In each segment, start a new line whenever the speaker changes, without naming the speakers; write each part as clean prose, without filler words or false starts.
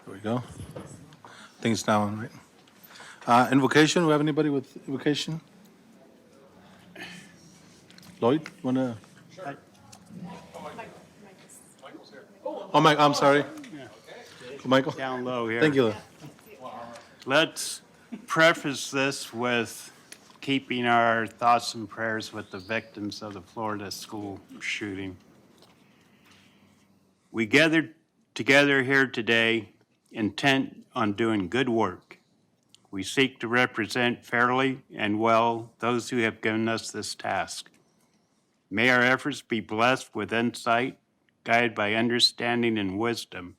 There we go. I think it's now on, right? Invocation, we have anybody with invocation? Lloyd, wanna? Oh, Mike, I'm sorry. Michael?
Down low here.
Thank you.
Let's preface this with keeping our thoughts and prayers with the victims of the Florida school shooting. We gathered together here today intent on doing good work. We seek to represent fairly and well those who have given us this task. May our efforts be blessed with insight, guided by understanding and wisdom.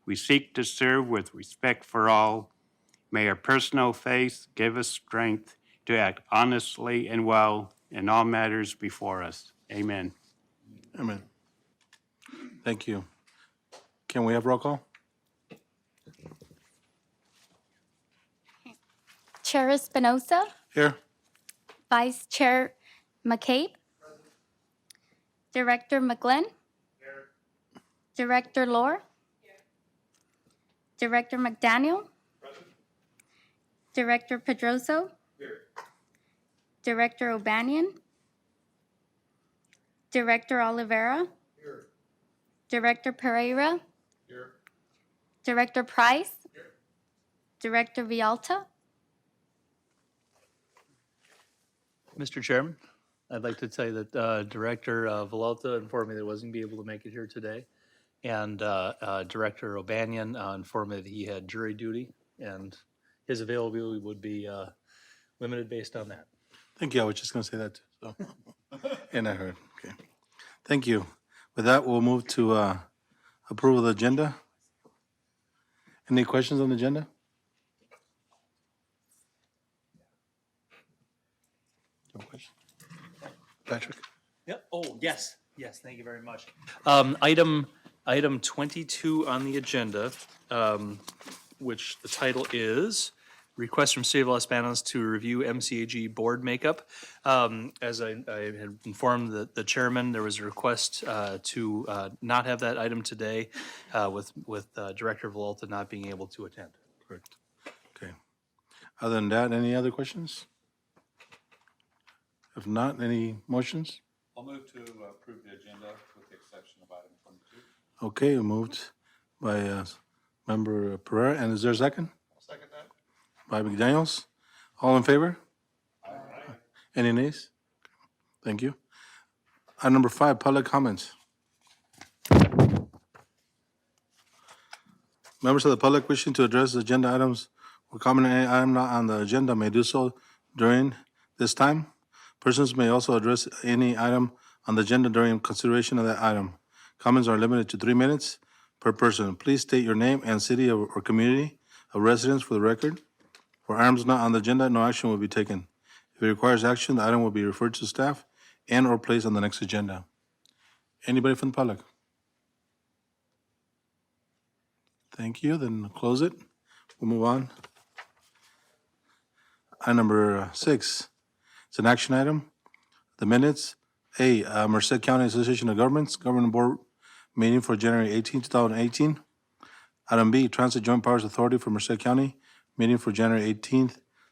We seek to serve with respect for all. May our personal faith give us strength to act honestly and well in all matters before us. Amen.
Amen. Thank you. Can we have roll call?
Chair Espinosa,
Here.
Vice Chair McCabe, Director McGlynn, Director Lohr, Director McDaniel, Director Pedroso, Director O'Banion, Director Oliveira, Director Pereira, Director Price, Director Vialta.
Mr. Chairman, I'd like to tell you that Director Villalta informed me that he wasn't going to be able to make it here today. And Director O'Banion informed me that he had jury duty and his availability would be limited based on that.
Thank you. I was just going to say that too. So. And I heard. Okay. Thank you. With that, we'll move to approval of the agenda. Any questions on the agenda? No question. Patrick?
Yep. Oh, yes. Yes, thank you very much. Item 22 on the agenda, which the title is Request from City of Los Banos to review MCAG board makeup. As I had informed the chairman, there was a request to not have that item today with Director Villalta not being able to attend.
Correct. Okay. Other than that, any other questions? If not, any motions?
I'll move to approve the agenda with the exception of item 22.
Okay, moved by Member Pereira. And is there a second?
I'll second that.
By McDaniels. All in favor?
Aye.
Any nays? Thank you. Item number 5, public comments. Members of the public wishing to address agenda items or comment on any item not on the agenda may do so during this time. Persons may also address any item on the agenda during consideration of that item. Comments are limited to 3 minutes per person. Please state your name and city or community of residence for the record. For items not on the agenda, no action will be taken. If it requires action, the item will be referred to staff and or placed on the next agenda. Anybody from the public? Thank you, then close it. We'll move on. Item number 6, it's an action item. The minutes, A, Merced County Association of Governments, Governing Board meeting for January 18, 2018. Item B, Transit Joint Powers Authority for Merced County, meeting for January 18,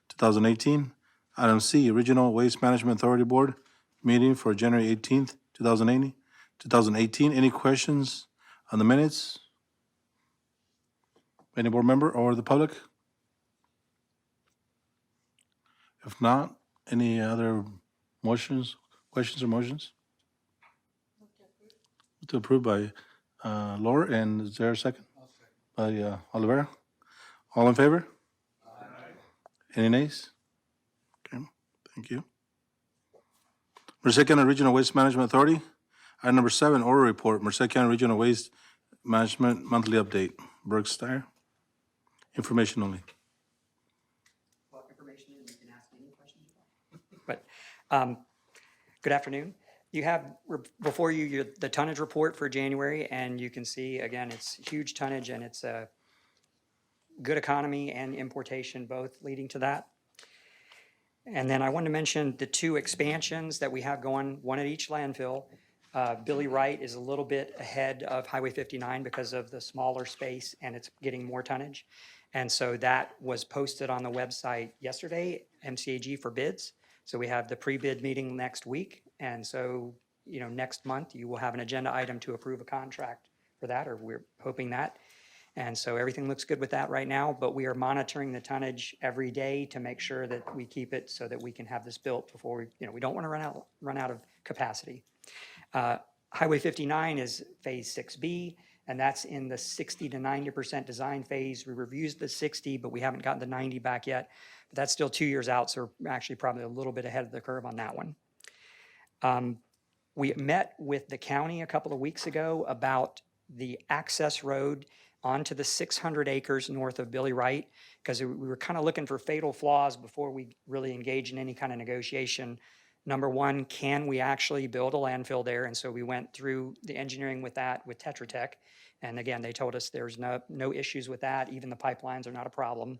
2018. Item C, Regional Waste Management Authority Board, meeting for January 18, 2018. Any questions on the minutes? Any board member or the public? If not, any other motions, questions or motions? To approve by Laura, and is there a second? By Oliveira. All in favor? Aye. Any nays? Okay, thank you. Merced County Regional Waste Management Authority. Item number 7, order report, Merced County Regional Waste Management Monthly Update. Brooke Steyer. Information only.
What information, and you can ask any questions you want. But good afternoon. You have before you the tonnage report for January, and you can see, again, it's huge tonnage, and it's a good economy and importation both leading to that. And then I want to mention the 2 expansions that we have going, one at each landfill. Billy Wright is a little bit ahead of Highway 59 because of the smaller space and it's getting more tonnage. And so that was posted on the website yesterday, MCAG for bids. So we have the pre-bid meeting next week. And so, next month you will have an agenda item to approve a contract for that, or we're hoping that. And so everything looks good with that right now, but we are monitoring the tonnage every day to make sure that we keep it so that we can have this built before we don't want to run out of capacity. Highway 59 is Phase 6B, and that's in the 60 to 90% design phase. We reviewed the 60, but we haven't gotten the 90 back yet. But that's still 2 years out, so we're actually probably a little bit ahead of the curve on that one. We met with the county a couple of weeks ago about the access road onto the 600 acres north of Billy Wright, because we were kind of looking for fatal flaws before we really engage in any kind of negotiation. Number one, can we actually build a landfill there? And so we went through the engineering with that with Tetra Tech. And again, they told us there's no issues with that. Even the pipelines are not a problem.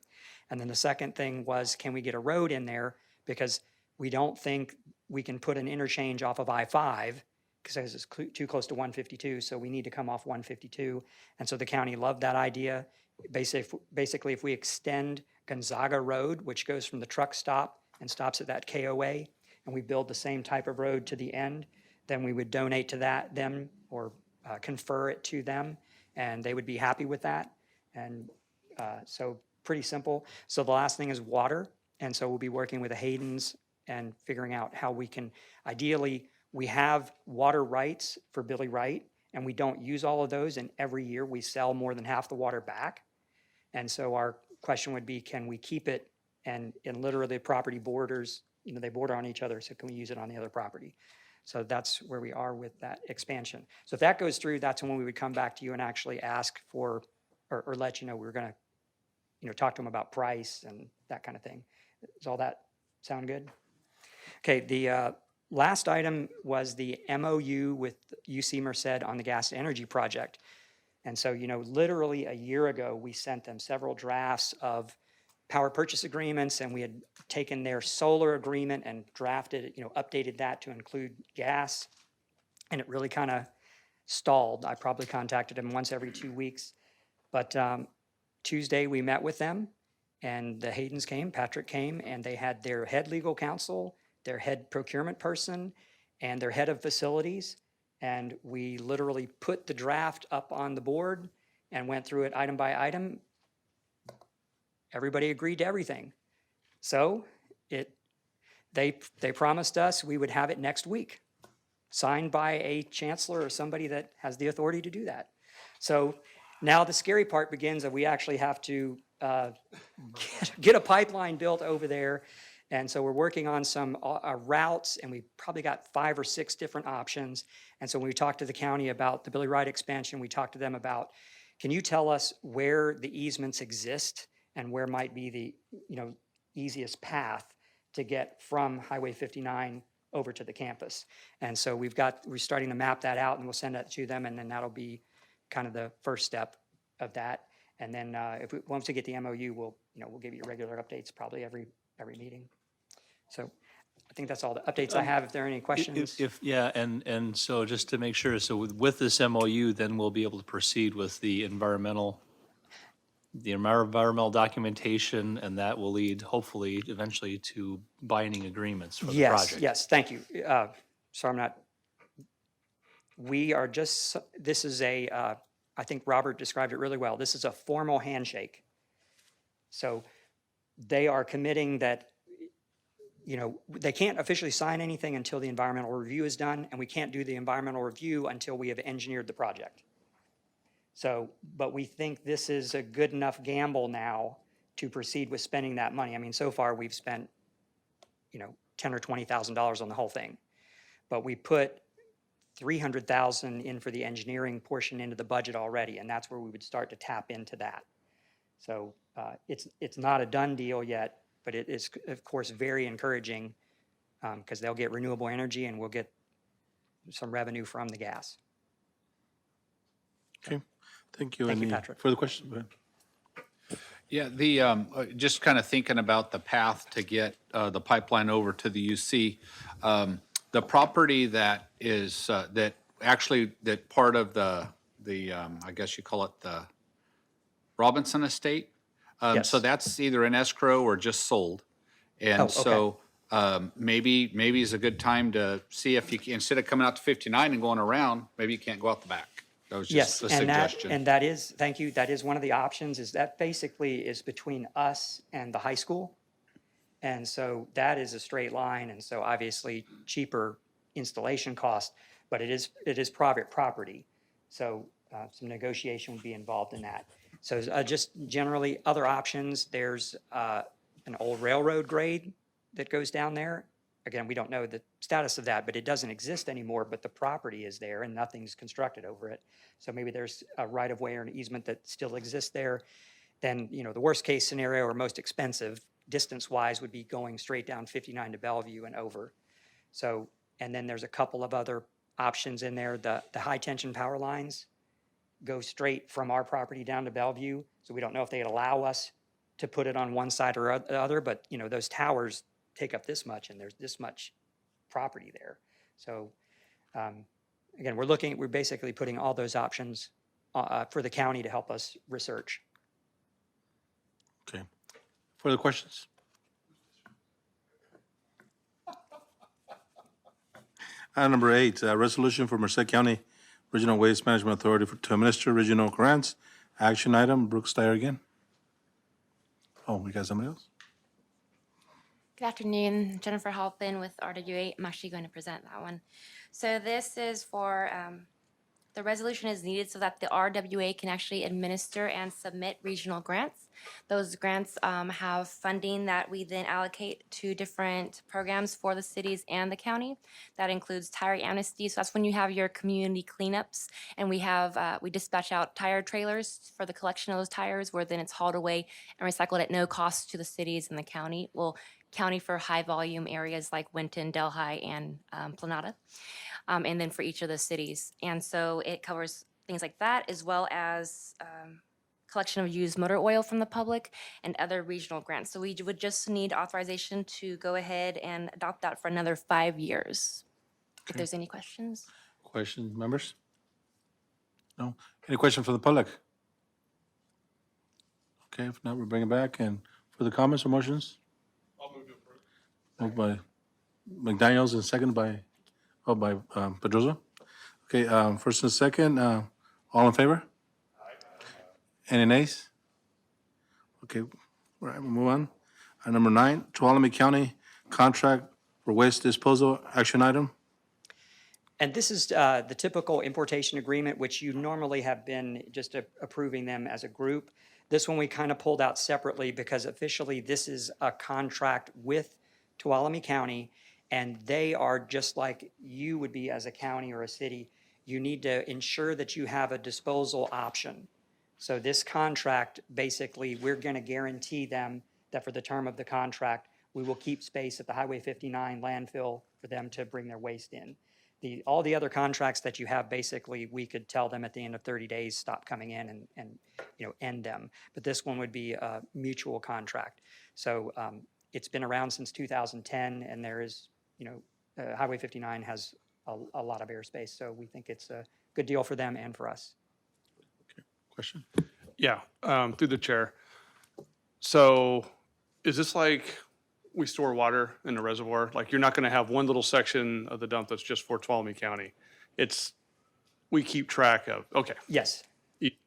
And then the second thing was, can we get a road in there? Because we don't think we can put an interchange off of I-5 because it's too close to 152. So we need to come off 152. And so the county loved that idea. Basically, if we extend Gonzaga Road, which goes from the truck stop and stops at that KOA, and we build the same type of road to the end, then we would donate to them or confer it to them, and they would be happy with that. And so pretty simple. So the last thing is water, and so we'll be working with the Haydens and figuring out how we can, ideally, we have water rights for Billy Wright, and we don't use all of those, and every year we sell more than half the water back. And so our question would be, can we keep it, and literally the property borders, they border on each other, so can we use it on the other property? So that's where we are with that expansion. So if that goes through, that's when we would come back to you and actually ask for, or let you know we're going to, talk to them about price and that kind of thing. Does all that sound good? Okay, the last item was the MOU with UC Merced on the gas to energy project. And so, literally a year ago, we sent them several drafts of power purchase agreements, and we had taken their solar agreement and drafted, updated that to include gas, and it really kind of stalled. I probably contacted them once every 2 weeks, but Tuesday we met with them, and the Haydens came, Patrick came, and they had their head legal counsel, their head procurement person, and their head of facilities, and we literally put the draft up on the board and went through it item by item. Everybody agreed to everything. So they promised us we would have it next week, signed by a chancellor or somebody that has the authority to do that. So now the scary part begins that we actually have to get a pipeline built over there. And so we're working on some routes, and we probably got 5 or 6 different options. And so when we talked to the county about the Billy Wright expansion, we talked to them about, can you tell us where the easements exist and where might be the easiest path to get from Highway 59 over to the campus. And so we're starting to map that out, and we'll send that to them, and then that'll be kind of the first step of that. And then once we get the MOU, we'll give you regular updates probably every meeting. So I think that's all the updates I have. If there are any questions.
And so just to make sure, so with this MOU, then we'll be able to proceed with the environmental documentation, and that will lead hopefully eventually to binding agreements for the project.
Yes, thank you. This is I think Robert described it really well. This is a formal handshake. So they are committing that, they can't officially sign anything until the environmental review is done, and we can't do the environmental review until we have engineered the project. So, but we think this is a good enough gamble now to proceed with spending that money. I mean, so far we've spent, $10,000 or $20,000 on the whole thing, but we put $300,000 in for the engineering portion into the budget already, and that's where we would start to tap into that. So it's not a done deal yet, but it is, of course, very encouraging because they'll get renewable energy and we'll get some revenue from the gas.
Okay, thank you.
Thank you,
Any
Patrick.
further questions? Go ahead.
Yeah, just kind of thinking about the path to get the pipeline over to the UC. The property that is, that actually, that part of the, I guess you call it the Robinson Estate. So
Yes.
that's either in escrow or just sold.
Oh,
And
okay.
so maybe is a good time to see if you can, instead of coming out to 59 and going around, maybe you can't go out the back. That was
Yes,
just a
and
suggestion.
that is, thank you, that is one of the options, is that basically is between us and the high school. And so that is a straight line, and so obviously cheaper installation cost, but it is private property. So some negotiation would be involved in that. So just generally, other options, there's an old railroad grade that goes down there. Again, we don't know the status of that, but it doesn't exist anymore, but the property is there and nothing's constructed over it. So maybe there's a right-of-way or an easement that still exists there. Then, the worst-case scenario or most expensive, distance-wise, would be going straight down 59 to Bellevue and over. So, and then there's a couple of other options in there. The high-tension power lines go straight from our property down to Bellevue. So we don't know if they'd allow us to put it on one side or the other, but, those towers take up this much and there's this much property there. So, again, we're basically putting all those options for the county to help us research.
Okay. Further questions? Item number 8, resolution for Merced County Regional Waste Management Authority to administer regional grants. Action item, Brooke Steyer again. Oh, we got somebody else?
Good afternoon, Jennifer Halpin with RWA. I'm actually going to present that one. So this is for, the resolution is needed so that the RWA can actually administer and submit regional grants. Those grants have funding that we then allocate to different programs for the cities and the county. That includes tire amnesty, so that's when you have your community cleanups, and we dispatch out tire trailers for the collection of those tires, where then it's hauled away and recycled at no cost to the cities and the county. Well, county for high volume areas like Winton, Delhi, and Planada, and then for each of the cities. And so it covers things like that, as well as collection of used motor oil from the public and other regional grants. So we would just need authorization to go ahead and adopt that for another 5 years. If there's any questions.
Questions, members? No? Any question from the public? Okay, if not, we'll bring it back. And for the comments or motions? Moved by McDaniels and second by Pedrosa. Okay, first and second, all in favor? Any nays? Okay, all right, we'll move on. Number 9, Tuolumne County contract for waste disposal, action item.
And this is the typical importation agreement, which you normally have been just approving them as a group. This one we kind of pulled out separately because officially this is a contract with Tuolumne County, and they are just like you would be as a county or a city. You need to ensure that you have a disposal option. So this contract, basically, we're going to guarantee them that for the term of the contract, we will keep space at the Highway 59 landfill for them to bring their waste in. All the other contracts that you have, basically, we could tell them at the end of 30 days, stop coming in and end them. But this one would be a mutual contract. So it's been around since 2010, and there is, Highway 59 has a lot of airspace. So we think it's a good deal for them and for us.
Question?
Yeah, through the chair. So is this like we store water in a reservoir? Like you're not going to have one little section of the dump that's just for Tuolumne County. We keep track of, okay.
Yes.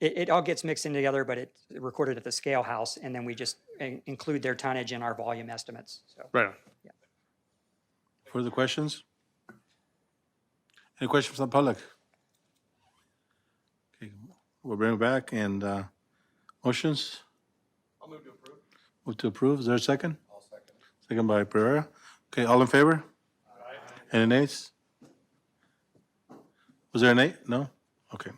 It all gets mixed in together, but it's recorded at the scale house, and then we just include their tonnage in our volume estimates. So.
Right on.
Further questions? Any questions from the public? Okay, we'll bring it back and motions?
I'll move to approve.
Move to approve, is there a second? I'll second. Second by Pereira. Okay, all in favor? Aye. Any nays? Was there a nay? No? Okay.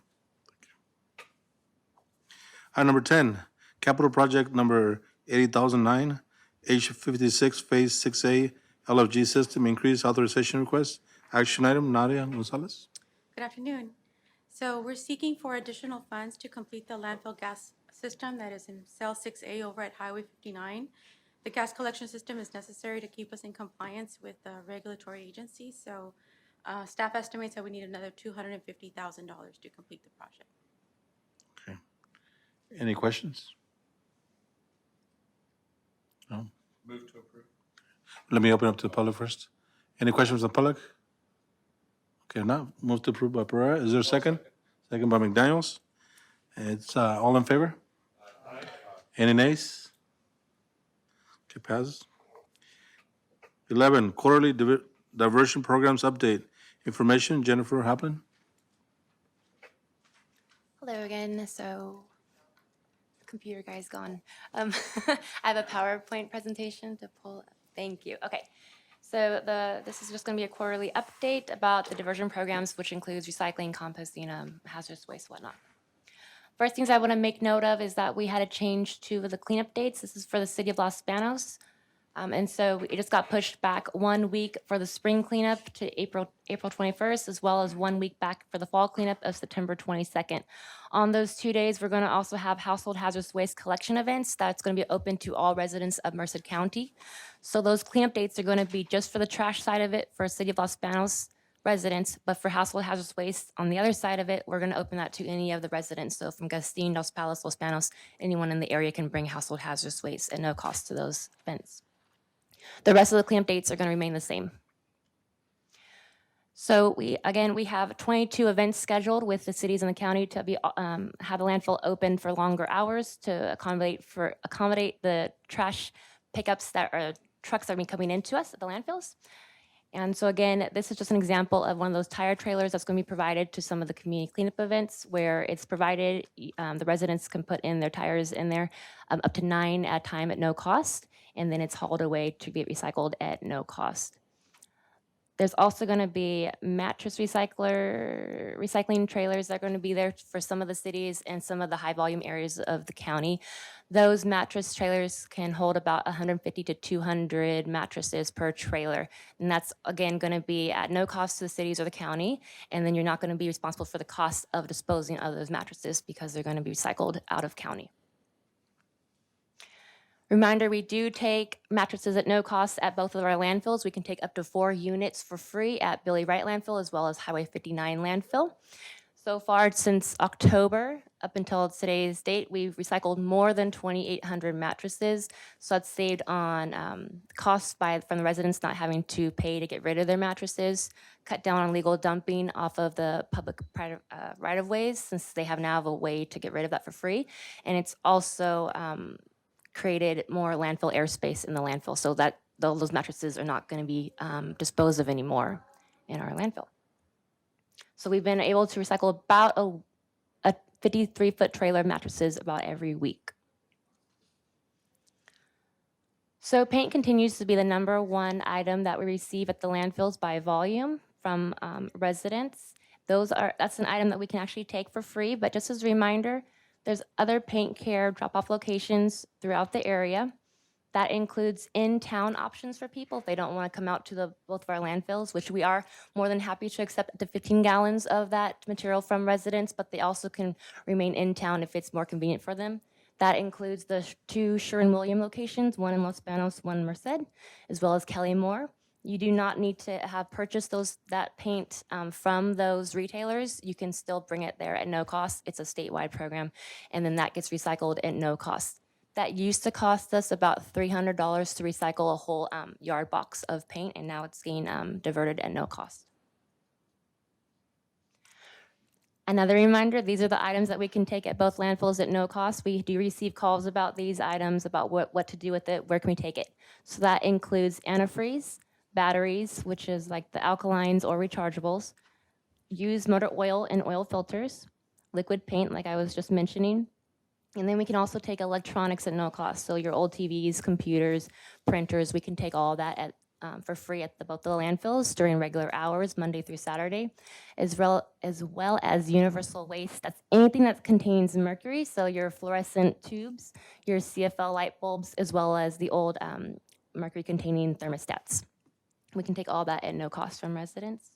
Item number 10, capital project number 80,009, H56 Phase 6A LFG system increase authorization request. Action item, Nadia Gonzalez.
Good afternoon. So we're seeking for additional funds to complete the landfill gas system that is in Cell 6A over at Highway 59. The gas collection system is necessary to keep us in compliance with the regulatory agencies. So Staff estimates that we need another $250,000 to complete the project.
Okay. Any questions? No?
Move to approve.
Let me open up to the public first. Any questions from the public? Okay, now, move to approve by Pereira. Is there a second? Second by McDaniels. It's all in favor? Aye. Any nays? Okay, passes. 11, quarterly diversion programs update. Information, Jennifer Halpin.
Hello again. So, computer guy's gone. I have a PowerPoint presentation to pull up. Thank you. Okay. So this is just going to be a quarterly update about the diversion programs, which includes recycling, composting, hazardous waste, whatnot. First things I want to make note of is that we had a change to the cleanup dates. This is for the city of Los Banos. And so it just got pushed back 1 week for the spring cleanup to April 21st, as well as 1 week back for the fall cleanup of September 22nd. On those 2 days, we're going to also have household hazardous waste collection events that's going to be open to all residents of Merced County. So those cleanup dates are going to be just for the trash side of it for city of Los Banos residents, but for household hazardous waste on the other side of it, we're going to open that to any of the residents. So from Gustine, Los Palos, Los Banos, anyone in the area can bring household hazardous waste at no cost to those events. The rest of the cleanup dates are going to remain the same. So we have 22 events scheduled with the cities and the county to be have the landfill open for longer hours to accommodate the trash pickups that are trucks that are coming into us at the landfills. And so again, this is just an example of one of those tire trailers that's going to be provided to some of the community cleanup events where it's provided, the residents can put in their tires in there up to 9 at a time at no cost, and then it's hauled away to get recycled at no cost. There's also going to be mattress recycling trailers that are going to be there for some of the cities and some of the high volume areas of the county. Those mattress trailers can hold about 150 to 200 mattresses per trailer. And that's, again, going to be at no cost to the cities or the county. And then you're not going to be responsible for the cost of disposing of those mattresses because they're going to be recycled out of county. Reminder, we do take mattresses at no cost at both of our landfills. We can take up to 4 units for free at Billy Wright landfill as well as Highway 59 landfill. So far, since October up until today's date, we've recycled more than 2,800 mattresses. So that's saved on costs from the residents not having to pay to get rid of their mattresses, cut down on legal dumping off of the public right-of-ways since they have now a way to get rid of that for free. And it's also created more landfill airspace in the landfill so that those mattresses are not going to be disposed of anymore in our landfill. So we've been able to recycle about a 53-foot trailer of mattresses about every week. So paint continues to be the #1 item that we receive at the landfills by volume from residents. That's an item that we can actually take for free, but just as a reminder, there's other paint care drop-off locations throughout the area. That includes in-town options for people if they don't want to come out to both of our landfills, which we are more than happy to accept up to 15 gallons of that material from residents, but they also can remain in town if it's more convenient for them. That includes the 2 Sherwin-Williams locations, one in Los Banos, one in Merced, as well as Kelly Moore. You do not need to have purchased that paint from those retailers. You can still bring it there at no cost. It's a statewide program, and then that gets recycled at no cost. That used to cost us about $300 to recycle a whole yard box of paint, and now it's being diverted at no cost. Another reminder, these are the items that we can take at both landfills at no cost. We do receive calls about these items, about what to do with it, where can we take it. So that includes antifreeze, batteries, which is like the alkalines or rechargeables, used motor oil and oil filters, liquid paint like I was just mentioning, and then we can also take electronics at no cost. So your old TVs, computers, printers, we can take all that for free at both the landfills during regular hours, Monday through Saturday, as well as universal waste. That's anything that contains mercury, so your fluorescent tubes, your CFL light bulbs, as well as the old mercury-containing thermostats. We can take all that at no cost from residents.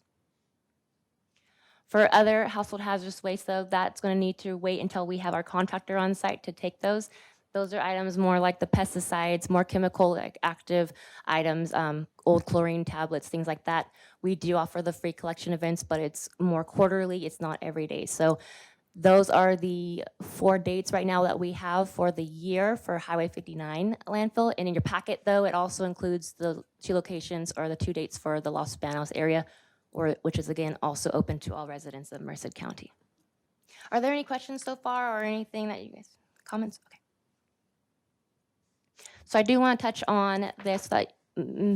For other household hazardous waste, though, that's going to need to wait until we have our contractor on site to take those. Those are items more like the pesticides, more chemical like active items, old chlorine tablets, things like that. We do offer the free collection events, but it's more quarterly. It's not every day. So those are the 4 dates right now that we have for the year for Highway 59 landfill. And in your packet, though, it also includes the 2 locations or the 2 dates for the Los Banos area, which is, again, also open to all residents of Merced County. Are there any questions so far or anything that you guys, comments? Okay. So I do want to touch on this that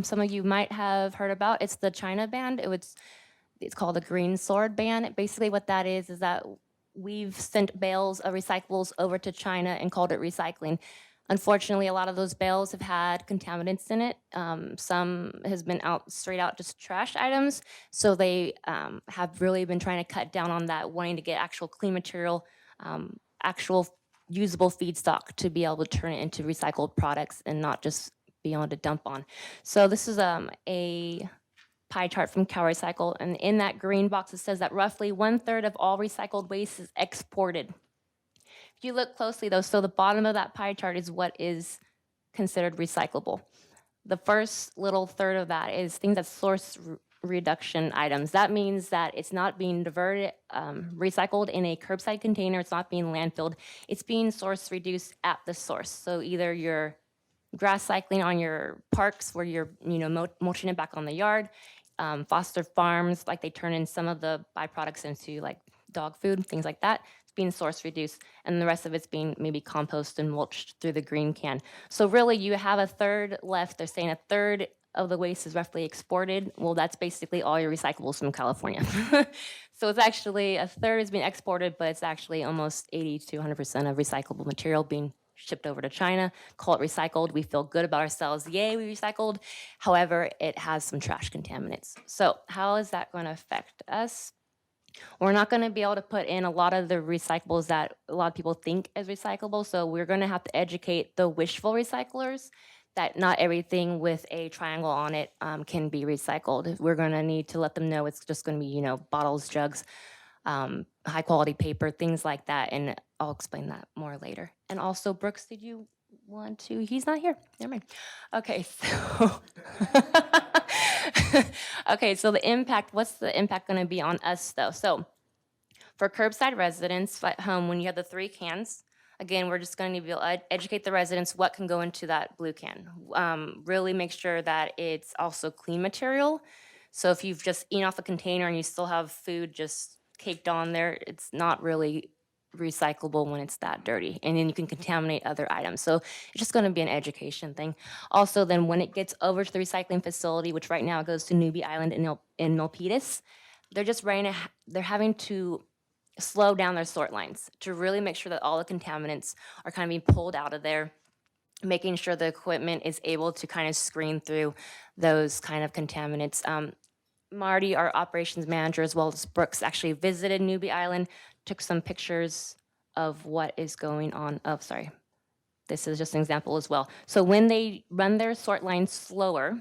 some of you might have heard about. It's the China ban. It's called the Green Sword ban. Basically what that is that we've sent bales of recyclables over to China and called it recycling. Unfortunately, a lot of those bales have had contaminants in it. Some has been straight out just trash items. So they have really been trying to cut down on that, wanting to get actual clean material, actual usable feedstock to be able to turn it into recycled products and not just be able to dump on. So this is a pie chart from CalRecycle, and in that green box it says that roughly 1/3 of all recycled waste is exported. If you look closely though, so the bottom of that pie chart is what is considered recyclable. The first little third of that is things that source reduction items. That means that it's not being diverted, recycled in a curbside container, it's not being landfilled, it's being source reduced at the source. So either you're grass cycling on your parks where you're mulching it back on the yard, foster farms, like they turn in some of the byproducts into like dog food, things like that. It's being source reduced, and the rest of it's being maybe composted and mulched through the green can. So really you have 1/3 left. They're saying 1/3 of the waste is roughly exported. Well, that's basically all your recyclables from California. So it's actually 1/3 is being exported, but it's actually almost 80 to 100% of recyclable material being shipped over to China. Call it recycled. We feel good about ourselves. Yay, we recycled. However, it has some trash contaminants. So how is that going to affect us? We're not going to be able to put in a lot of the recyclables that a lot of people think is recyclable. So we're going to have to educate the wishful recyclers that not everything with a triangle on it can be recycled. We're going to need to let them know it's just going to be, bottles, jugs, high quality paper, things like that. And I'll explain that more later. And also, Brooks, did you want to? He's not here. Never mind. Okay, so okay, so the impact. What's the impact going to be on us though? So for curbside residents at home, when you have the 3 cans, again, we're just going to be able to educate the residents what can go into that blue can. Really make sure that it's also clean material. So if you've just eaten off a container and you still have food just caked on there, it's not really recyclable when it's that dirty, and then you can contaminate other items. So it's just going to be an education thing. Also, then when it gets over to the recycling facility, which right now goes to Newbie Island in Milpitas, they're having to slow down their sort lines to really make sure that all the contaminants are kind of being pulled out of there, making sure the equipment is able to kind of screen through those kind of contaminants. Marty, our operations manager, as well as Brooks, actually visited Newbie Island, took some pictures of what is going on. Oh, sorry. This is just an example as well. So when they run their sort lines slower,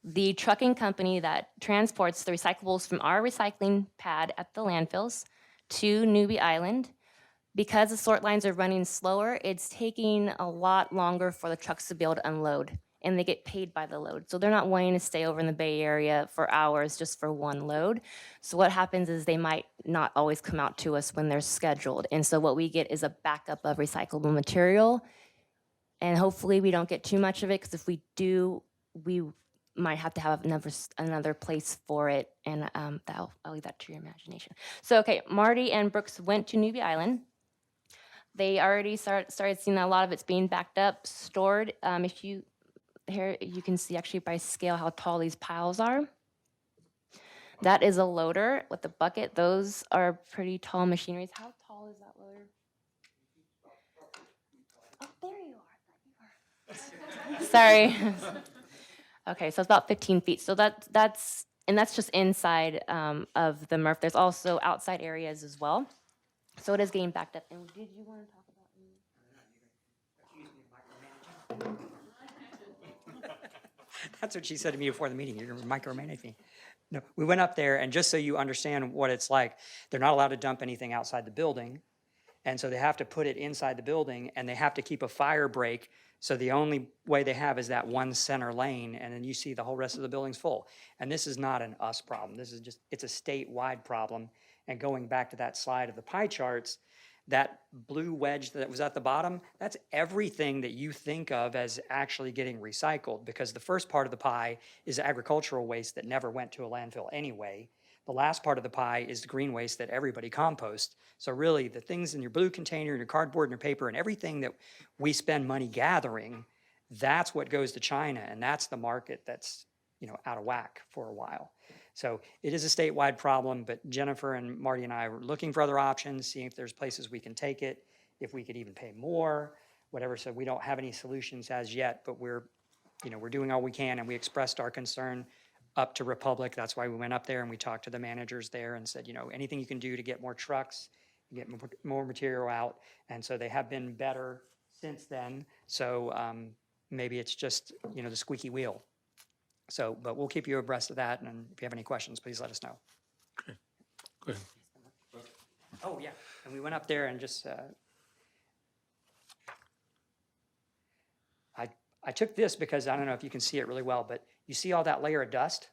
the trucking company that transports the recyclables from our recycling pad at the landfills to Newbie Island, because the sort lines are running slower, it's taking a lot longer for the trucks to be able to unload, and they get paid by the load. So they're not wanting to stay over in the Bay Area for hours just for one load. So what happens is they might not always come out to us when they're scheduled. And so what we get is a backup of recyclable material. And hopefully we don't get too much of it, because if we do, we might have to have another place for it. And I'll leave that to your imagination. So, okay, Marty and Brooks went to Newbie Island. They already started seeing that a lot of it's being backed up, stored. Here you can see actually by scale how tall these piles are. That is a loader with a bucket. Those are pretty tall machineries. How tall is that loader? Oh, there you are. Sorry. Okay, so it's about 15 feet. So that's just inside of the MRF. There's also outside areas as well. So it is getting backed up. And did you want to talk about
That's what she said to me before the meeting. You're going to micromanage me. No, we went up there, and just so you understand what it's like, they're not allowed to dump anything outside the building. And so they have to put it inside the building, and they have to keep a fire break. So the only way they have is that one center lane, and then you see the whole rest of the building's full. And this is not an us problem. This is just, it's a statewide problem. And going back to that slide of the pie charts, that blue wedge that was at the bottom, that's everything that you think of as actually getting recycled, because the first part of the pie is agricultural waste that never went to a landfill anyway. The last part of the pie is the green waste that everybody composts. So really, the things in your blue container, your cardboard and your paper, and everything that we spend money gathering, that's what goes to China, and that's the market that's, out of whack for a while. So it is a statewide problem, but Jennifer and Marty and I are looking for other options, seeing if there's places we can take it, if we could even pay more, whatever. So we don't have any solutions as yet, but we're doing all we can, and we expressed our concern up to Republic. That's why we went up there and we talked to the managers there and said, anything you can do to get more trucks, get more material out. And so they have been better since then. So maybe it's just, the squeaky wheel. So, but we'll keep you abreast of that. And if you have any questions, please let us know.
Okay, go ahead.
Oh, yeah. And we went up there and just, I took this because I don't know if you can see it really well, but you see all that layer of dust?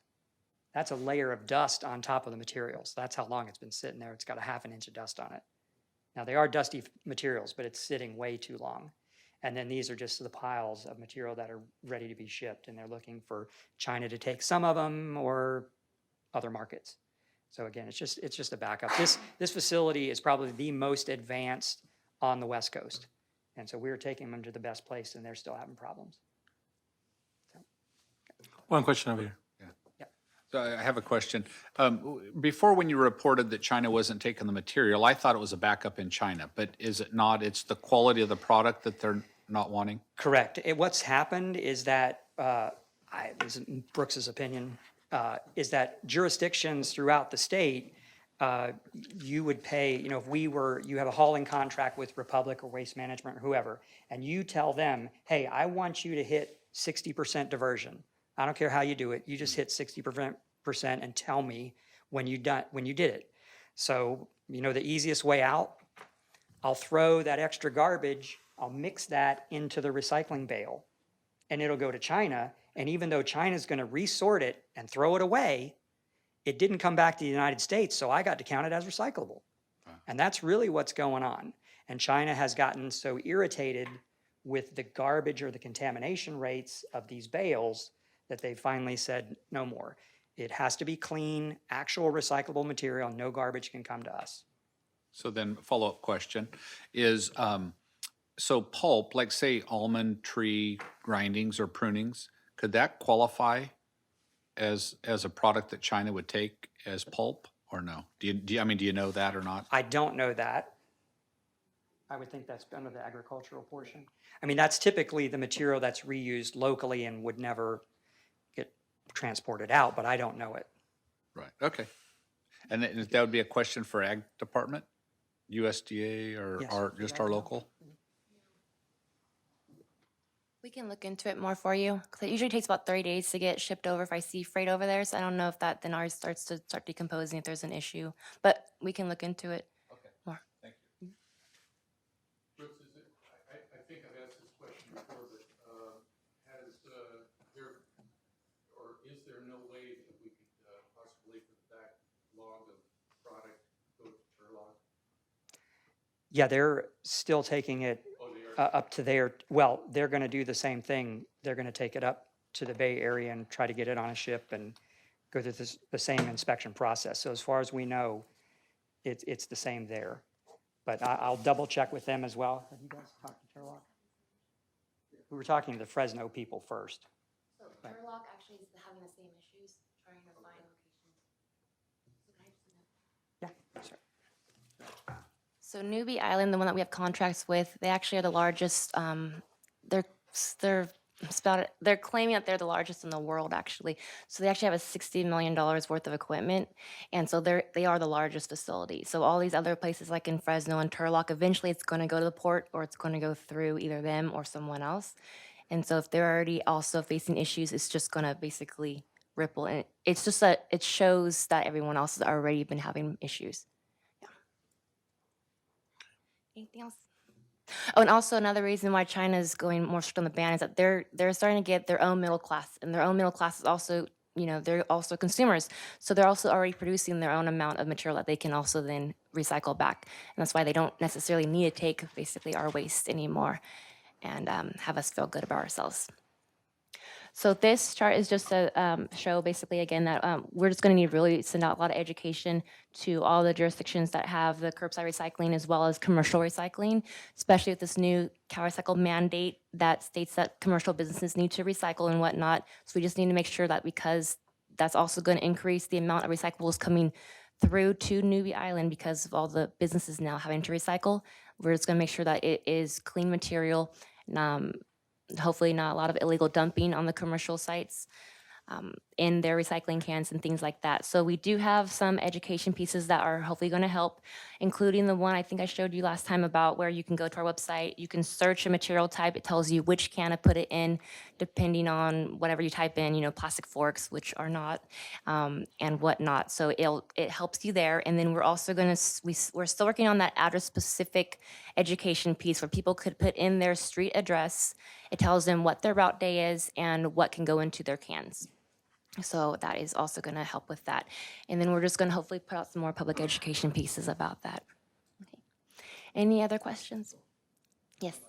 That's a layer of dust on top of the materials. That's how long it's been sitting there. It's got a half an inch of dust on it. Now, they are dusty materials, but it's sitting way too long. And then these are just the piles of material that are ready to be shipped, and they're looking for China to take some of them or other markets. So again, it's just a backup. This facility is probably the most advanced on the West Coast. And so we're taking them to the best place, and they're still having problems.
One question over here.
So I have a question. Before, when you reported that China wasn't taking the material, I thought it was a backup in China, but is it not? It's the quality of the product that they're not wanting?
Correct. What's happened is that, this is Brooks's opinion, is that jurisdictions throughout the state, you would pay, if you have a hauling contract with Republic or Waste Management or whoever, and you tell them, hey, I want you to hit 60% diversion. I don't care how you do it. You just hit 60% and tell me when you did it. So, the easiest way out, I'll throw that extra garbage, I'll mix that into the recycling bale, and it'll go to China. And even though China's going to resort it and throw it away, it didn't come back to the United States, so I got to count it as recyclable. And that's really what's going on. And China has gotten so irritated with the garbage or the contamination rates of these bales that they finally said, no more. It has to be clean, actual recyclable material. No garbage can come to us.
So then follow-up question is, so pulp, like say almond tree grindings or prunings, could that qualify as a product that China would take as pulp or no? Do you know that or not?
I don't know that. I would think that's under the agricultural portion. That's typically the material that's reused locally and would never get transported out, but I don't know it.
Right, okay. And that would be a question for Ag Department, USDA, or
Yes.
just our local?
We can look into it more for you, because it usually takes about 30 days to get shipped over if I see freight over there. So I don't know if that then ours starts decomposing if there's an issue. But we can look into it more.
Thank you.
Brooks, I think I've asked this question before, but is there no way that we could possibly put the backlog of product go to Turlock?
Yeah, they're still taking it up to they're going to do the same thing. They're going to take it up to the Bay Area and try to get it on a ship and go through the same inspection process. So as far as we know, it's the same there. But I'll double check with them as well. Have you guys talked to Turlock? We were talking to the Fresno people first.
So Turlock actually is having the same issues, trying to find locations.
Yeah, sorry.
So Newbie Island, the one that we have contracts with, they actually are the largest. They're claiming that they're the largest in the world, actually. So they actually have a $60 million worth of equipment, and so they are the largest facility. So all these other places, like in Fresno and Turlock, eventually it's going to go to the port, or it's going to go through either them or someone else. And so if they're already also facing issues, it's just going to basically ripple. And it's just that it shows that everyone else has already been having issues. Anything else? Oh, and also another reason why China is going more strict on the ban is that they're starting to get their own middle class, and their own middle class is also, they're also consumers. So they're also already producing their own amount of material that they can also then recycle back. And that's why they don't necessarily need to take basically our waste anymore and have us feel good about ourselves. So this chart is just to show basically again that we're just going to need to really send out a lot of education to all the jurisdictions that have the curbside recycling as well as commercial recycling, especially with this new CalRecycle mandate that states that commercial businesses need to recycle and whatnot. So we just need to make sure that because that's also going to increase the amount of recyclables coming through to Newbie Island because of all the businesses now having to recycle. We're just going to make sure that it is clean material. Hopefully not a lot of illegal dumping on the commercial sites in their recycling cans and things like that. So we do have some education pieces that are hopefully going to help, including the one I think I showed you last time about where you can go to our website, you can search a material type, it tells you which can to put it in, depending on whatever you type in, plastic forks, which are not, and whatnot. So it helps you there. And then we're also going to, we're still working on that address-specific education piece where people could put in their street address. It tells them what their route day is and what can go into their cans. So that is also going to help with that. And then we're just going to hopefully put out some more public education pieces about that. Okay. Any other questions? Yes.
The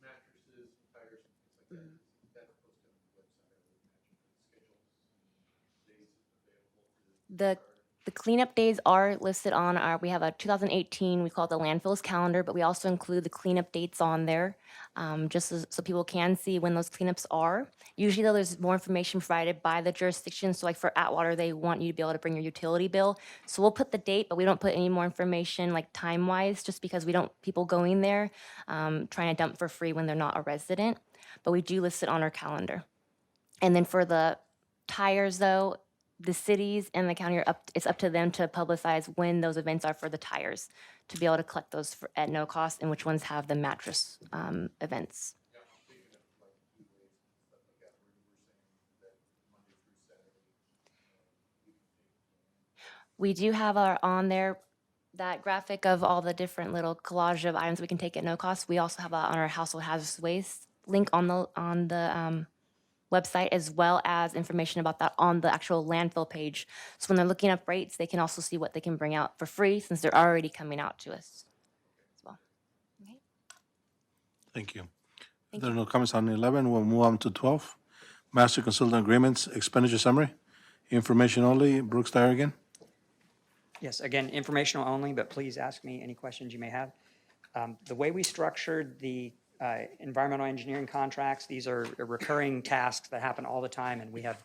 mattresses, tires, and things like that, is that posted on the website? I would imagine the schedules, days available to
The cleanup days are listed on our, we have a 2018, we call it the landfills calendar, but we also include the cleanup dates on there, so people can see when those cleanups are. Usually though, there's more information provided by the jurisdiction. So like for Atwater, they want you to be able to bring your utility bill. So we'll put the date, but we don't put any more information like time-wise, just because we don't, people going there, trying to dump for free when they're not a resident. But we do list it on our calendar. And then for the tires though, the cities and the county it's up to them to publicize when those events are for the tires, to be able to collect those at no cost, and which ones have the mattress events. We do have on there that graphic of all the different little collage of items we can take at no cost. We also have on our household hazardous waste link on the website, as well as information about that on the actual landfill page. So when they're looking up rates, they can also see what they can bring out for free since they're already coming out to us as well. Okay.
Thank you. If there are no comments on 11, we'll move on to 12. Master Consultant Agreements, Expenditure Summary. Information only. Brooks Dyer again.
Yes, again, informational only, but please ask me any questions you may have. The way we structured the environmental engineering contracts, these are recurring tasks that happen all the time, and we have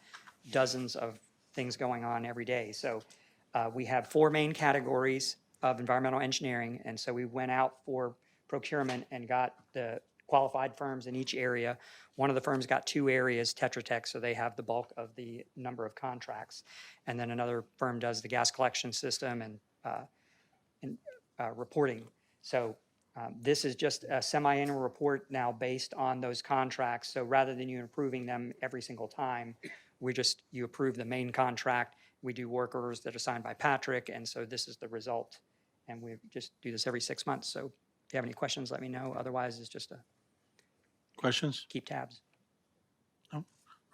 dozens of things going on every day. So we have 4 main categories of environmental engineering, and so we went out for procurement and got the qualified firms in each area. One of the firms got 2 areas, Tetra Tech, so they have the bulk of the number of contracts. And then another firm does the gas collection system and reporting. So this is just a semi-annual report now based on those contracts. So rather than you approving them every single time, you approve the main contract. We do work orders that are signed by Patrick, and so this is the result. And we just do this every 6 months. So if you have any questions, let me know. Otherwise, it's just
Questions?
keep tabs.
No? All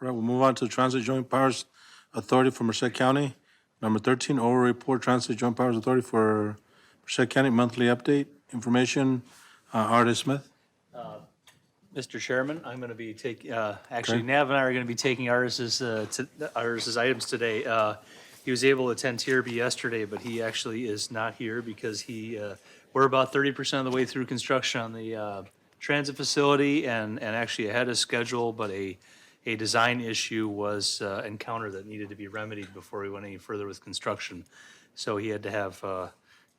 right, we'll move on to Transit Joint Powers Authority for Merced County. Number 13, oral report, Transit Joint Powers Authority for Merced County, monthly update, information, Artis Smith.
Mr. Chairman, I'm going to be actually, Nav and I are going to be taking Artis's items today. He was able to attend TRB yesterday, but he actually is not here because we're about 30% of the way through construction on the transit facility and actually ahead of schedule, but a design issue was encountered that needed to be remedied before we went any further with construction. So he had to have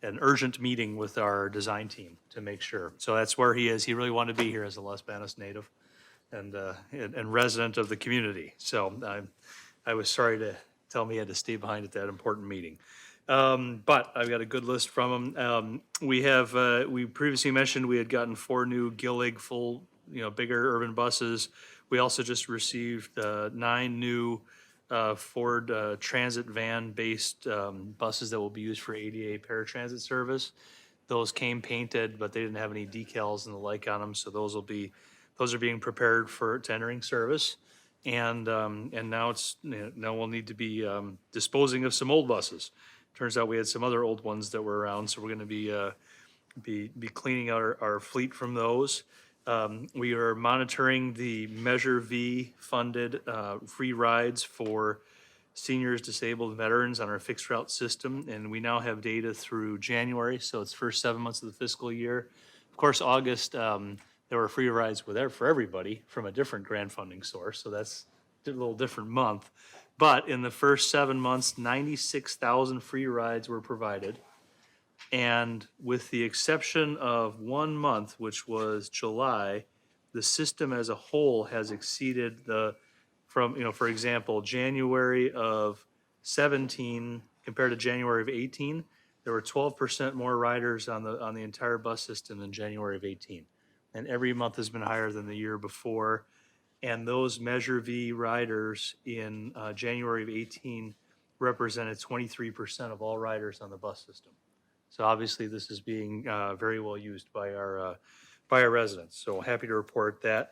an urgent meeting with our design team to make sure. So that's where he is. He really wanted to be here as a Los Banos native and resident of the community. So I was sorry to tell him he had to stay behind at that important meeting. But I've got a good list from him. We previously mentioned we had gotten 4 new Gillig full, bigger urban buses. We also just received 9 new Ford Transit van-based buses that will be used for ADA paratransit service. Those came painted, but they didn't have any decals and the like on them, so those are being prepared to entering service. And now now we'll need to be disposing of some old buses. Turns out we had some other old ones that were around, so we're gonna be cleaning out our fleet from those. We are monitoring the Measure V funded free rides for seniors, disabled, veterans on our fixed route system, and we now have data through January, so it's first 7 months of the fiscal year. Of course, August, there were free rides for everybody from a different grant funding source, so that's a little different month. But in the first 7 months, 96,000 free rides were provided. And with the exception of 1 month, which was July, the system as a whole has exceeded for example, January of 17 compared to January of 18, there were 12% more riders on the entire bus system than January of 18. And every month has been higher than the year before. And those Measure V riders in January of 18 represented 23% of all riders on the bus system. So obviously, this is being very well used by our residents. So happy to report that.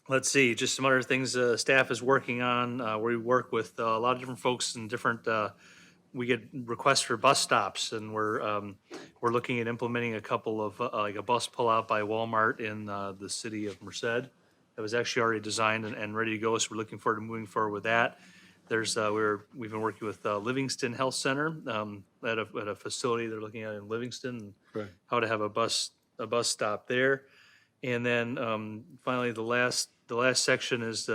Let's see, just some other things staff is working on. We work with a lot of different folks and different. We get requests for bus stops, and we're looking at implementing a couple of like a bus pullout by Walmart in the city of Merced. It was actually already designed and ready to go, so we're looking forward to moving forward with that. There's we've been working with Livingston Health Center at a facility they're looking at in Livingston, and how to have a bus stop there. And then finally, the last section is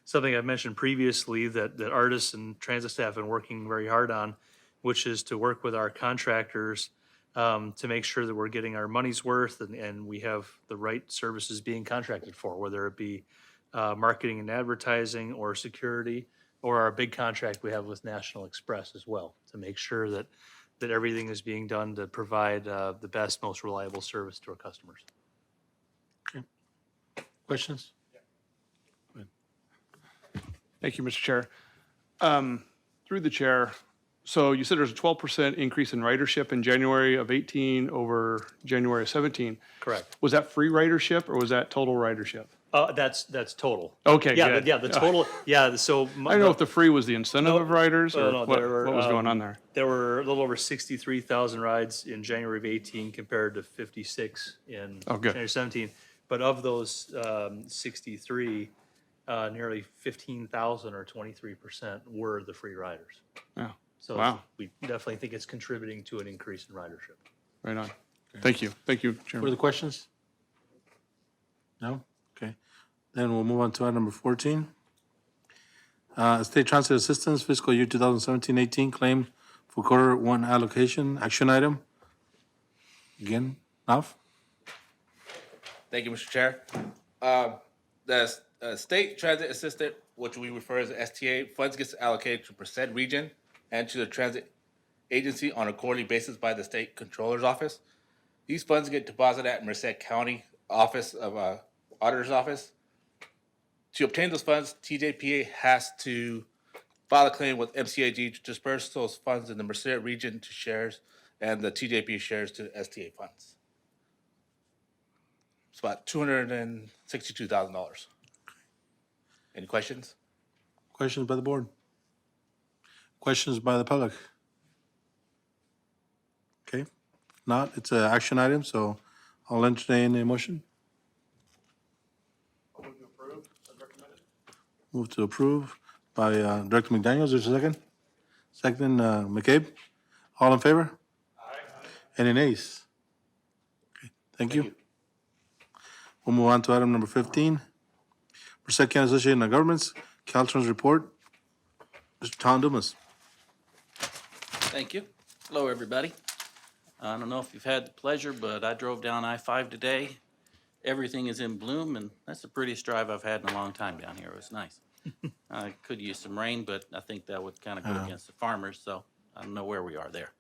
something I've mentioned previously that artists and transit staff have been working very hard on, which is to work with our contractors to make sure that we're getting our money's worth and we have the right services being contracted for, whether it be marketing and advertising or security, or our big contract we have with National Express as well, to make sure that everything is being done to provide the best, most reliable service to our customers.
Questions?
Thank you, Mr. Chair. Through the chair, so you said there's a 12% increase in ridership in January of 18 over January of 17.
Correct.
Was that free ridership or was that total ridership?
That's total.
Okay,
Yeah,
good.
the total, yeah, so.
I don't know if the free was the incentive of riders or
No,
what
there were,
was going on there.
There were a little over 63,000 rides in January of 18 compared to 56 in January 17. But of those 63, nearly 15,000 or 23% were the free riders.
Yeah.
So
Wow.
we definitely think it's contributing to an increase in ridership.
Right on. Thank you. Thank you, Chairman.
Further questions? No? Okay. Then we'll move on to item number 14. State Transit Assistance Fiscal Year 2017-18 Claim for Quarter 1 Allocation Action Item. Again, Naf?
Thank you, Mr. Chair. The State Transit Assistant, which we refer as the STA, funds gets allocated to Merced Region and to the Transit Agency on a quarterly basis by the State Controller's Office. These funds get deposited at Merced County Office of Auditor's Office. To obtain those funds, TJPA has to file a claim with MCAG to disperse those funds in the Merced Region to shares and the TJP shares to STA funds. It's about $262,000. Any questions?
Questions by the board? Questions by the public? Okay. If not, it's an action item, so I'll entertain a motion.
Move to approve as recommended.
Move to approve by Director McDaniel. Is there a second? Second, McCabe. All in favor? Aye. Any nays? Okay, thank you. We'll move on to item number 15. Merced County Association of Governments, Caltrans report. Mr. Tom Dumas.
Thank you. Hello, everybody. I don't know if you've had the pleasure, but I drove down I-5 today. Everything is in bloom, and that's the prettiest drive I've had in a long time down here. It was nice. I could use some rain, but I think that would kind of go against the farmers, so I don't know where we are there.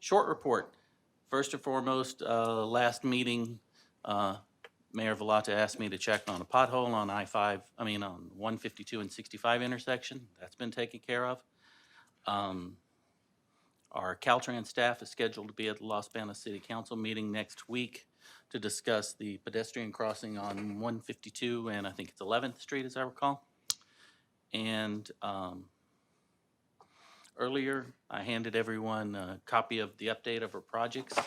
Short report. First and foremost, last meeting, Mayor Vallata asked me to check on a pothole on on 152 and 65 intersection. That's been taken care of. Our Caltrans staff is scheduled to be at the Los Banos City Council meeting next week to discuss the pedestrian crossing on 152 and I think it's 11th Street, as I recall. And earlier, I handed everyone a copy of the update of our projects.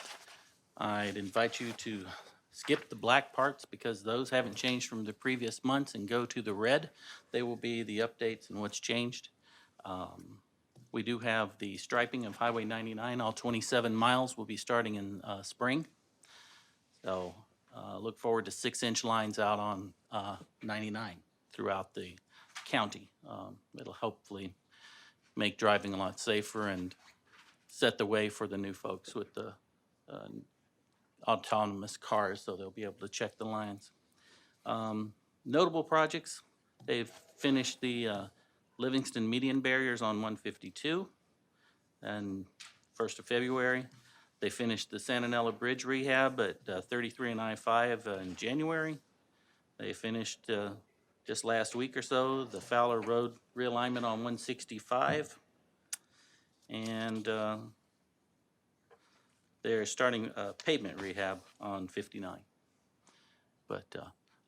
I'd invite you to skip the black parts because those haven't changed from the previous months and go to the red. They will be the updates and what's changed. We do have the striping of Highway 99, all 27 miles will be starting in spring. So look forward to 6-inch lines out on 99 throughout the county. It'll hopefully make driving a lot safer and set the way for the new folks with the autonomous cars, so they'll be able to check the lines. Notable projects, they've finished the Livingston median barriers on 152 and 1st of February. They finished the Santanella Bridge rehab at 33 and I-5 in January. They finished just last week or so the Fowler Road realignment on 165. And they're starting pavement rehab on 59. But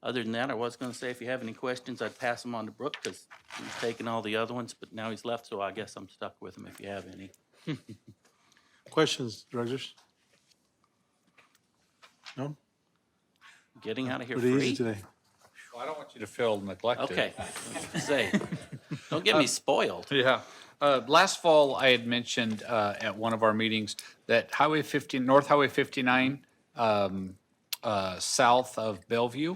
other than that, I was going to say if you have any questions, I'd pass them on to Brooke because he's taken all the other ones, but now he's left, so I guess I'm stuck with him if you have any.
Questions, directors? No?
Getting out of here
Pretty easy
free?
today.
Well, I don't want you to feel neglected.
Okay. Say, don't get me spoiled.
Yeah. Last fall, I had mentioned at one of our meetings that North Highway 59, south of Bellevue,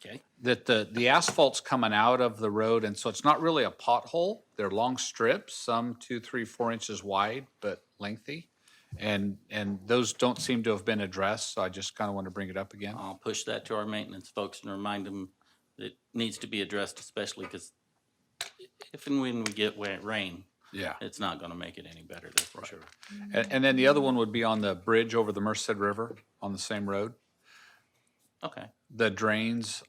Okay.
that the asphalt's coming out of the road, and so it's not really a pothole. They're long strips, some 2, 3, 4 inches wide, but lengthy. And those don't seem to have been addressed, so I just kind of want to bring it up again.
I'll push that to our maintenance folks and remind them that it needs to be addressed, especially because if and when we get wet rain,
Yeah.
it's not going to make it any better, that's for sure.
And then the other one would be on the bridge over the Merced River on the same road.
Okay.
The drains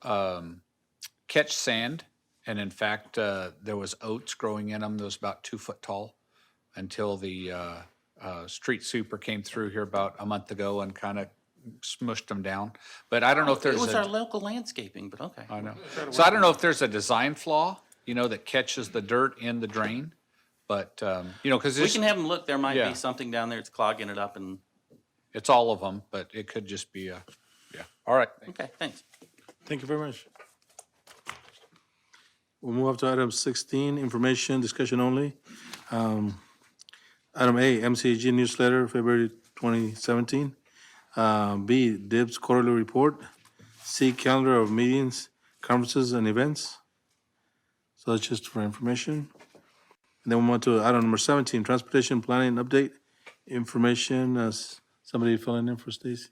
catch sand, and in fact, there was oats growing in them that was about 2 foot tall until the street super came through here about a month ago and kind of smushed them down. But I don't know if there's
It was our local landscaping, but okay.
I know. So I don't know if there's a design flaw, that catches the dirt in the drain, but, because
We can have them look, there might
Yeah.
be something down there that's clogging it up and,
it's all of them, but it could just be yeah. All right.
okay, thanks.
Thank you very much. We'll move up to item 16, information, discussion only. Item A, MCAG newsletter, February 2017. B, DIBS quarterly report. C, calendar of meetings, conferences, and events. So that's just for information. And then we'll move on to item number 17, transportation planning update, information. Somebody filling in for Stacy?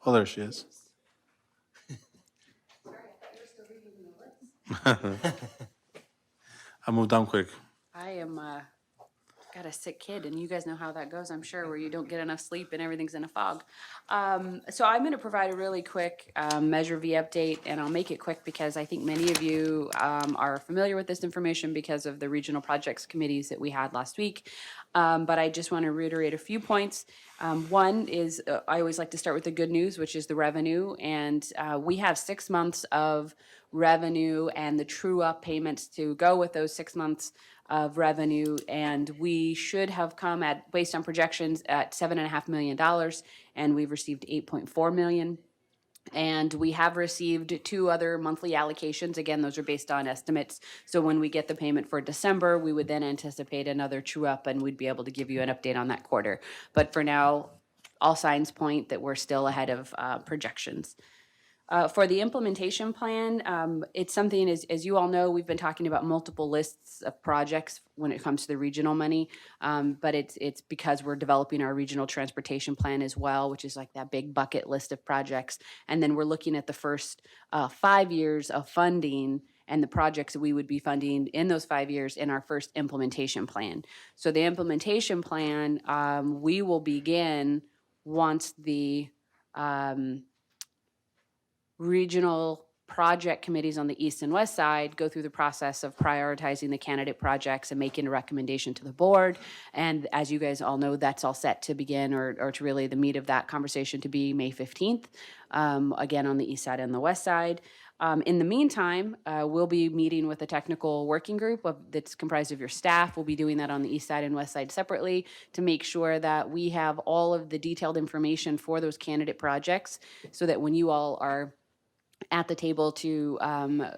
Oh, there she is. I moved down quick.
I am, got a sick kid, and you guys know how that goes, I'm sure, where you don't get enough sleep and everything's in a fog. So I'm gonna provide a really quick, Measure V update, and I'll make it quick because I think many of you, are familiar with this information because of the regional projects committees that we had last week. But I just want to reiterate a few points. One is, I always like to start with the good news, which is the revenue, and, we have 6 months of revenue and the true-up payments to go with those 6 months of revenue, and we should have come at, based on projections, at $7.5 million, and we've received 8.4 million. And we have received 2 other monthly allocations. Again, those are based on estimates. So when we get the payment for December, we would then anticipate another true-up, and we'd be able to give you an update on that quarter. But for now, all signs point that we're still ahead of projections. For the implementation plan, it's something, as you all know, we've been talking about multiple lists of projects when it comes to the regional money. But it's because we're developing our regional transportation plan as well, which is like that big bucket list of projects. And then we're looking at the first 5 years of funding and the projects that we would be funding in those 5 years in our first implementation plan. So the implementation plan, we will begin once the regional project committees on the east and west side go through the process of prioritizing the candidate projects and making a recommendation to the board. And as you guys all know, that's all set to begin, or to really the meat of that conversation to be May 15th, again on the east side and the west side. In the meantime, we'll be meeting with a technical working group that's comprised of your staff. We'll be doing that on the east side and west side separately to make sure that we have all of the detailed information for those candidate projects, so that when you all are at the table to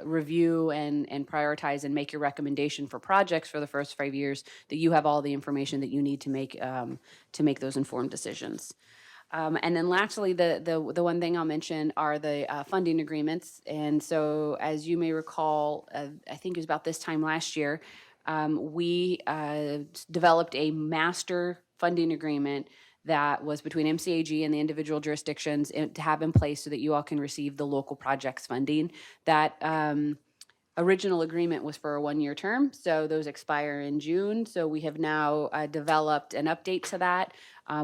review and prioritize and make your recommendation for projects for the first 5 years, that you have all the information that you need to make those informed decisions. And then lastly, the one thing I'll mention are the funding agreements. And so as you may recall, I think it was about this time last year, we developed a master funding agreement that was between MCAG and the individual jurisdictions to have in place so that you all can receive the local projects funding. That original agreement was for a 1-year term, so those expire in June. So we have now developed an update to that.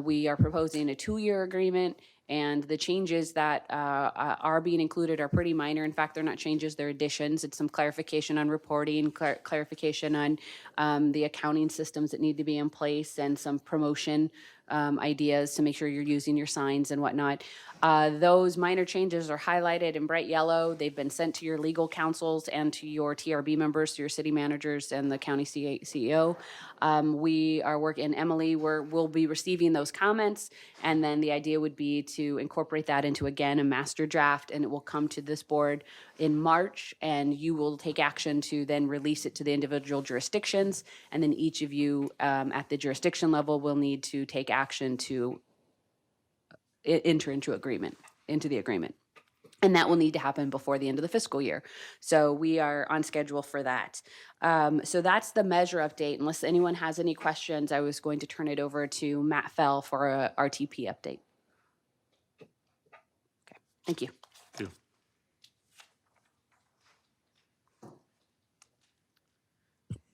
We are proposing a 2-year agreement, and the changes that are being included are pretty minor. In fact, they're not changes, they're additions. It's some clarification on reporting, clarification on the accounting systems that need to be in place, and some promotion ideas to make sure you're using your signs and whatnot. Those minor changes are highlighted in bright yellow. They've been sent to your legal counsels and to your TRB members, to your city managers and the county CEO. We are working, Emily, we'll be receiving those comments, and then the idea would be to incorporate that into, again, a master draft, and it will come to this board in March, and you will take action to then release it to the individual jurisdictions, and then each of you at the jurisdiction level will need to take action to enter into the agreement. And that will need to happen before the end of the fiscal year. So we are on schedule for that. So that's the measure update. Unless anyone has any questions, I was going to turn it over to Matt Fell for a RTP update. Okay, thank you.
Thank you.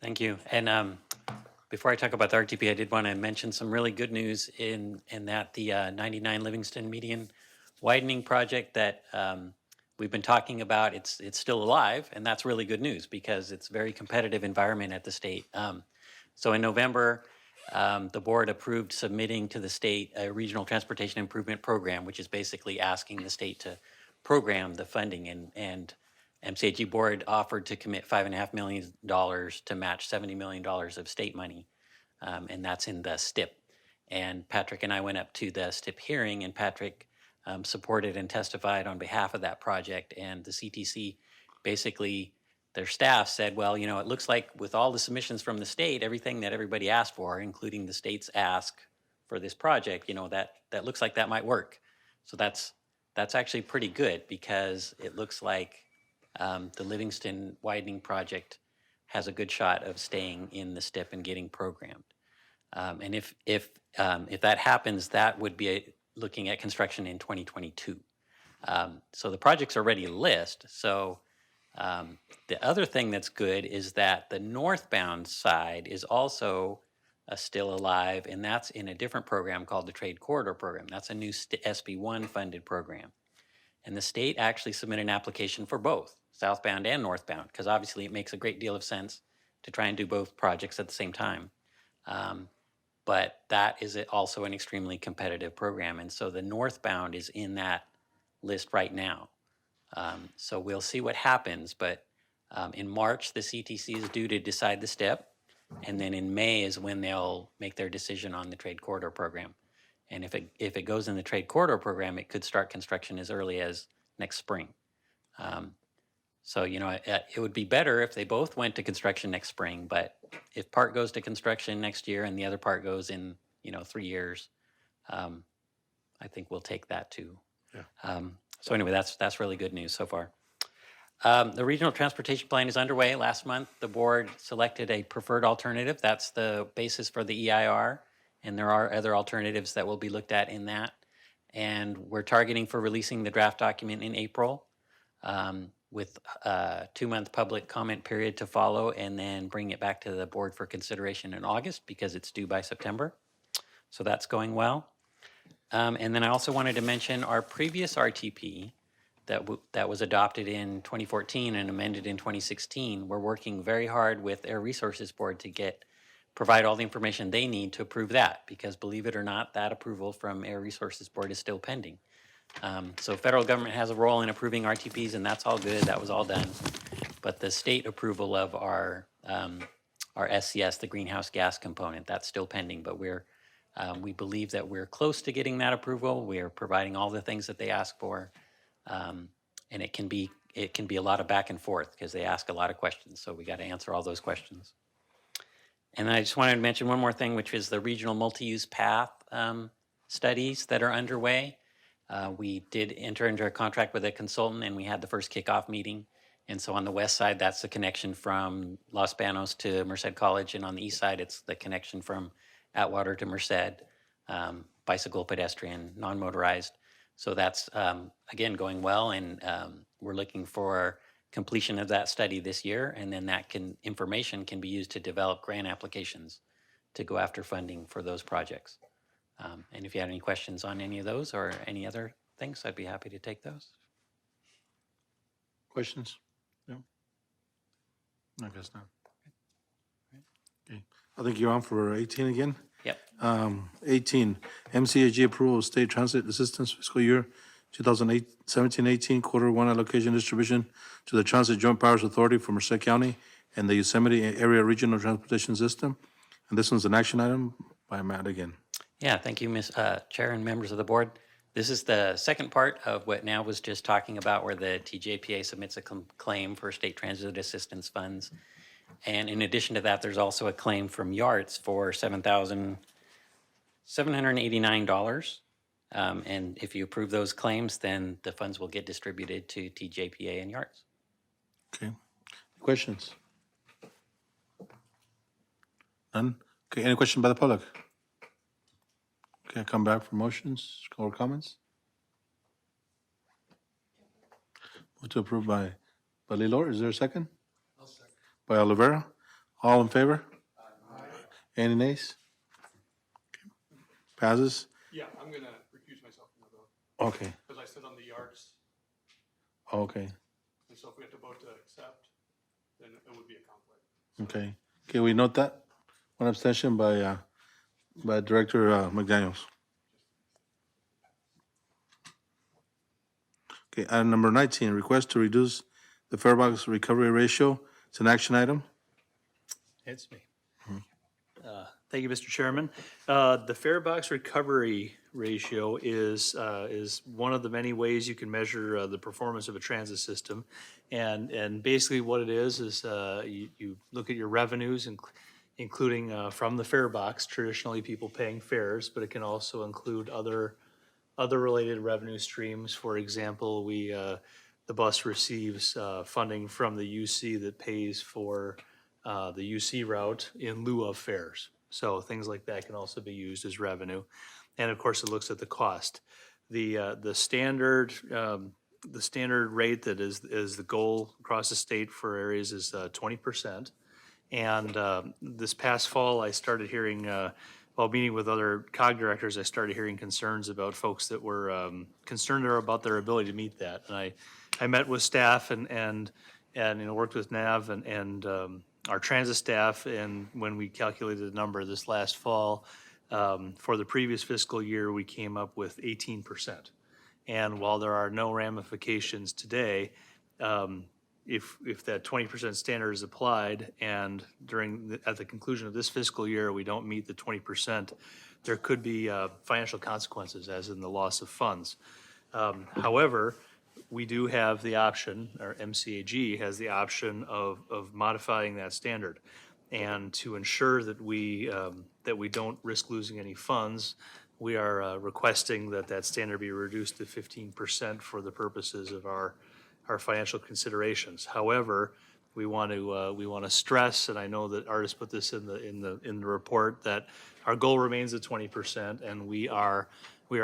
Thank you. And before I talk about the RTP, I did want to mention some really good news in that the 99 Livingston median widening project that we've been talking about, it's still alive, and that's really good news because it's a very competitive environment at the state. So in November, the board approved submitting to the state a regional transportation improvement program, which is basically asking the state to program the funding, and MCAG board offered to commit $5.5 million to match $70 million of state money, and that's in the STIP. And Patrick and I went up to the STIP hearing, and Patrick supported and testified on behalf of that project. And the CTC, basically, their staff said, well, you know, it looks like with all the submissions from the state, everything that everybody asked for, including the state's ask for this project, you know, that looks like that might work. So that's actually pretty good, because it looks like the Livingston widening project has a good shot of staying in the STIP and getting programmed. And if that happens, that would be looking at construction in 2022. So the project's already list. So the other thing that's good is that the northbound side is also still alive, and that's in a different program called the Trade Corridor Program. That's a new SB1 funded program. And the state actually submitted an application for both, southbound and northbound, because obviously it makes a great deal of sense to try and do both projects at the same time. But that is also an extremely competitive program. And so the northbound is in that list right now. So we'll see what happens. But in March, the CTC is due to decide the STIP. And then in May is when they'll make their decision on the Trade Corridor Program. And if it goes in the Trade Corridor Program, it could start construction as early as next spring. So, you know, it would be better if they both went to construction next spring, but if part goes to construction next year and the other part goes in, 3 years, I think we'll take that too.
Yeah.
So anyway, that's really good news so far. The regional transportation plan is underway. Last month, the board selected a preferred alternative. That's the basis for the EIR, and there are other alternatives that will be looked at in that. And we're targeting for releasing the draft document in April, with a 2-month public comment period to follow, and then bring it back to the board for consideration in August because it's due by September. So that's going well. And then I also wanted to mention our previous RTP that was adopted in 2014 and amended in 2016. We're working very hard with Air Resources Board to provide all the information they need to approve that, because believe it or not, that approval from Air Resources Board is still pending. So federal government has a role in approving RTPs, and that's all good. That was all done. But the state approval of our SCS, the greenhouse gas component, that's still pending. But we believe that we're close to getting that approval. We are providing all the things that they ask for, and it can be a lot of back and forth because they ask a lot of questions. So we got to answer all those questions. And I just wanted to mention one more thing, which is the regional multi-use path studies that are underway. We did enter into a contract with a consultant, and we had the first kickoff meeting. And so on the west side, that's the connection from Los Banos to Merced College, and on the east side, it's the connection from Atwater to Merced, bicycle, pedestrian, non-motorized. So that's, again, going well, and we're looking for completion of that study this year, and then that information can be used to develop grant applications to go after funding for those projects. And if you have any questions on any of those or any other things, I'd be happy to take those.
Questions? No? I guess not. Okay. I think you're on for 18 again.
Yep.
18, MCAG approval of state transit assistance fiscal year 2017-18 quarter one allocation distribution to the Transit Joint Powers Authority for Merced County and the Yosemite Area Regional Transportation System. And this one's an action item by Matt again.
Yeah, thank you, Ms. Chair and members of the board. This is the second part of what now was just talking about, where the TJPA submits a claim for state transit assistance funds. And in addition to that, there's also a claim from YARTS for $7,789. And if you approve those claims, then the funds will get distributed to TJPA and YARTS.
Okay. Questions? None? Okay, any question by the public? Okay, come back for motions or comments. Move to approve by Lilor. Is there a second? I'll second. By Oliveira. All in favor? Aye. Any nays? Okay. Passes?
Yeah, I'm gonna recuse myself from the vote,
Okay,
because I sit on the yards,
okay,
and so if we have to vote to accept, then it would be a conflict.
okay. Okay, we note that. One abstention by Director McDaniels. Okay, item number 19, request to reduce the fare box recovery ratio. It's an action item.
It's me. Thank you, Mr. Chairman. The fare box recovery ratio is one of the many ways you can measure the performance of a transit system. And basically what it is you look at your revenues, including from the fare box, traditionally people paying fares, but it can also include other related revenue streams. For example, the bus receives funding from the UC that pays for the UC route in lieu of fares. So things like that can also be used as revenue. And of course, it looks at the cost. The standard rate that is the goal across the state for areas is 20%. And this past fall, I started hearing, while meeting with other COG directors, I started hearing concerns about folks that were concerned about their ability to meet that. And I met with staff and worked with NAV and our transit staff, and when we calculated the number this last fall, for the previous fiscal year, we came up with 18%. And while there are no ramifications today, if that 20% standard is applied and at the conclusion of this fiscal year, we don't meet the 20%, there could be financial consequences, as in the loss of funds. However, we do have the option, or MCAG has the option of modifying that standard. And to ensure that we don't risk losing any funds, we are requesting that standard be reduced to 15% for the purposes of our financial considerations. However, we want to stress, and I know that Artis put this in the report, that our goal remains at 20%, and we are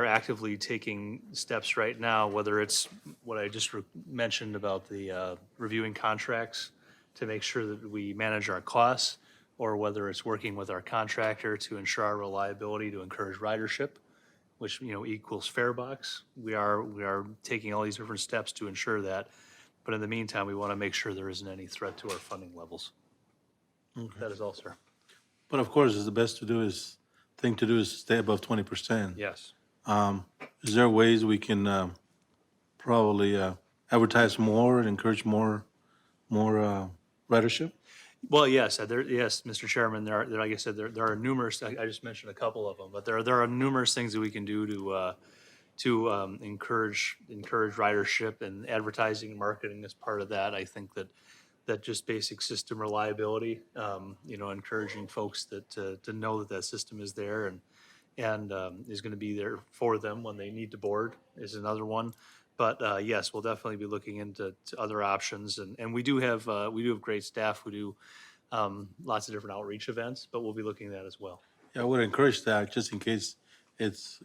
actively taking steps right now, whether it's what I just mentioned about the reviewing contracts to make sure that we manage our costs, or whether it's working with our contractor to ensure our reliability to encourage ridership. which, equals fare box. We are taking all these different steps to ensure that. But in the meantime, we want to make sure there isn't any threat to our funding levels. That is all, sir.
But of course, it's the best thing to do is stay above 20%.
Yes.
Is there ways we can probably advertise more and encourage more ridership?
Well, yes, yes, Mr. Chairman, like I said, there are numerous, I just mentioned a couple of them, but there are numerous things that we can do to encourage ridership, and advertising and marketing is part of that. I think that just basic system reliability, encouraging folks to know that system is there and is going to be there for them when they need to board is another one. But yes, we'll definitely be looking into other options, and we do have great staff who do lots of different outreach events, but we'll be looking at that as well.
Yeah, I would encourage that just in case it's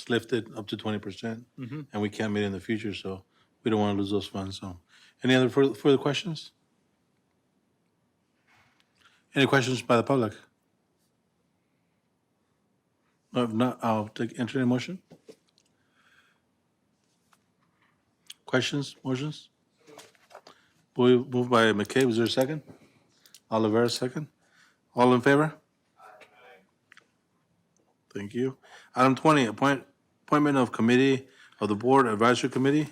lifted up to 20%, and we can't meet in the future, so we don't want to lose those funds. So, any other further questions? Any questions by the public? If not, I'll entertain a motion. Questions, motions? Moved by McCabe, is there a second? Olivera, second. All in favor? Thank you. Item 20, appointment of committee of the Board Advisory Committee.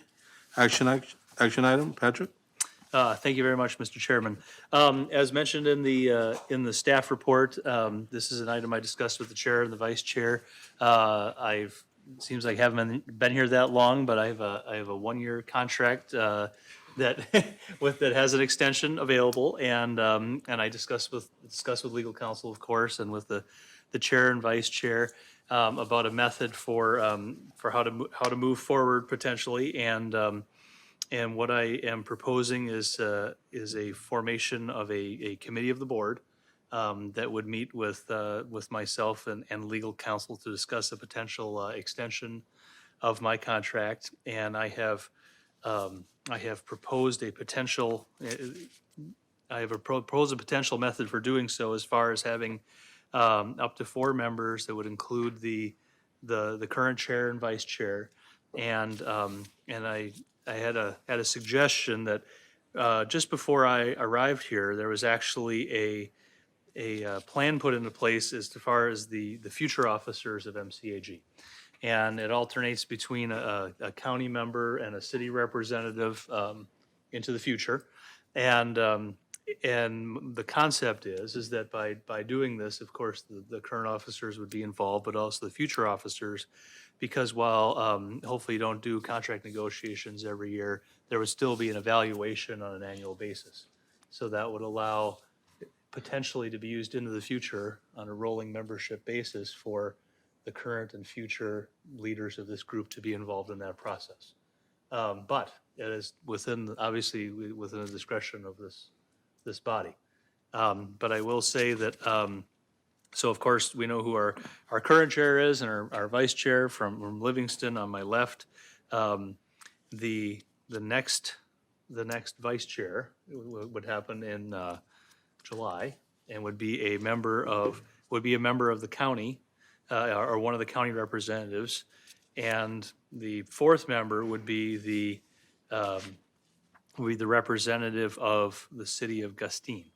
Action item, Patrick?
Thank you very much, Mr. Chairman. As mentioned in the staff report, this is an item I discussed with the chair and the vice chair. Seems like I haven't been here that long, but I have a 1-year contract that that has an extension available, and I discussed with legal counsel, of course, and with the chair and vice chair about a method for how to move forward potentially, and what I am proposing is a formation of a committee of the board that would meet with myself and legal counsel to discuss a potential extension of my contract. And I have proposed a potential method for doing so, as far as having up to 4 members that would include the current chair and vice chair. And I had a suggestion that just before I arrived here, there was actually a plan put into place as far as the future officers of MCAG. And it alternates between a county member and a city representative into the future. And the concept is that by doing this, of course, the current officers would be involved, but also the future officers, because while hopefully you don't do contract negotiations every year, there would still be an evaluation on an annual basis. So that would allow potentially to be used into the future on a rolling membership basis for the current and future leaders of this group to be involved in that process. But it is obviously within the discretion of this body. But I will say that, so of course we know who our current chair is, and our vice chair from Livingston on my left. The next vice chair would happen in July, and would be a member of the county, or one of the county representatives. And the 4th member would be the representative of the city of Gustine.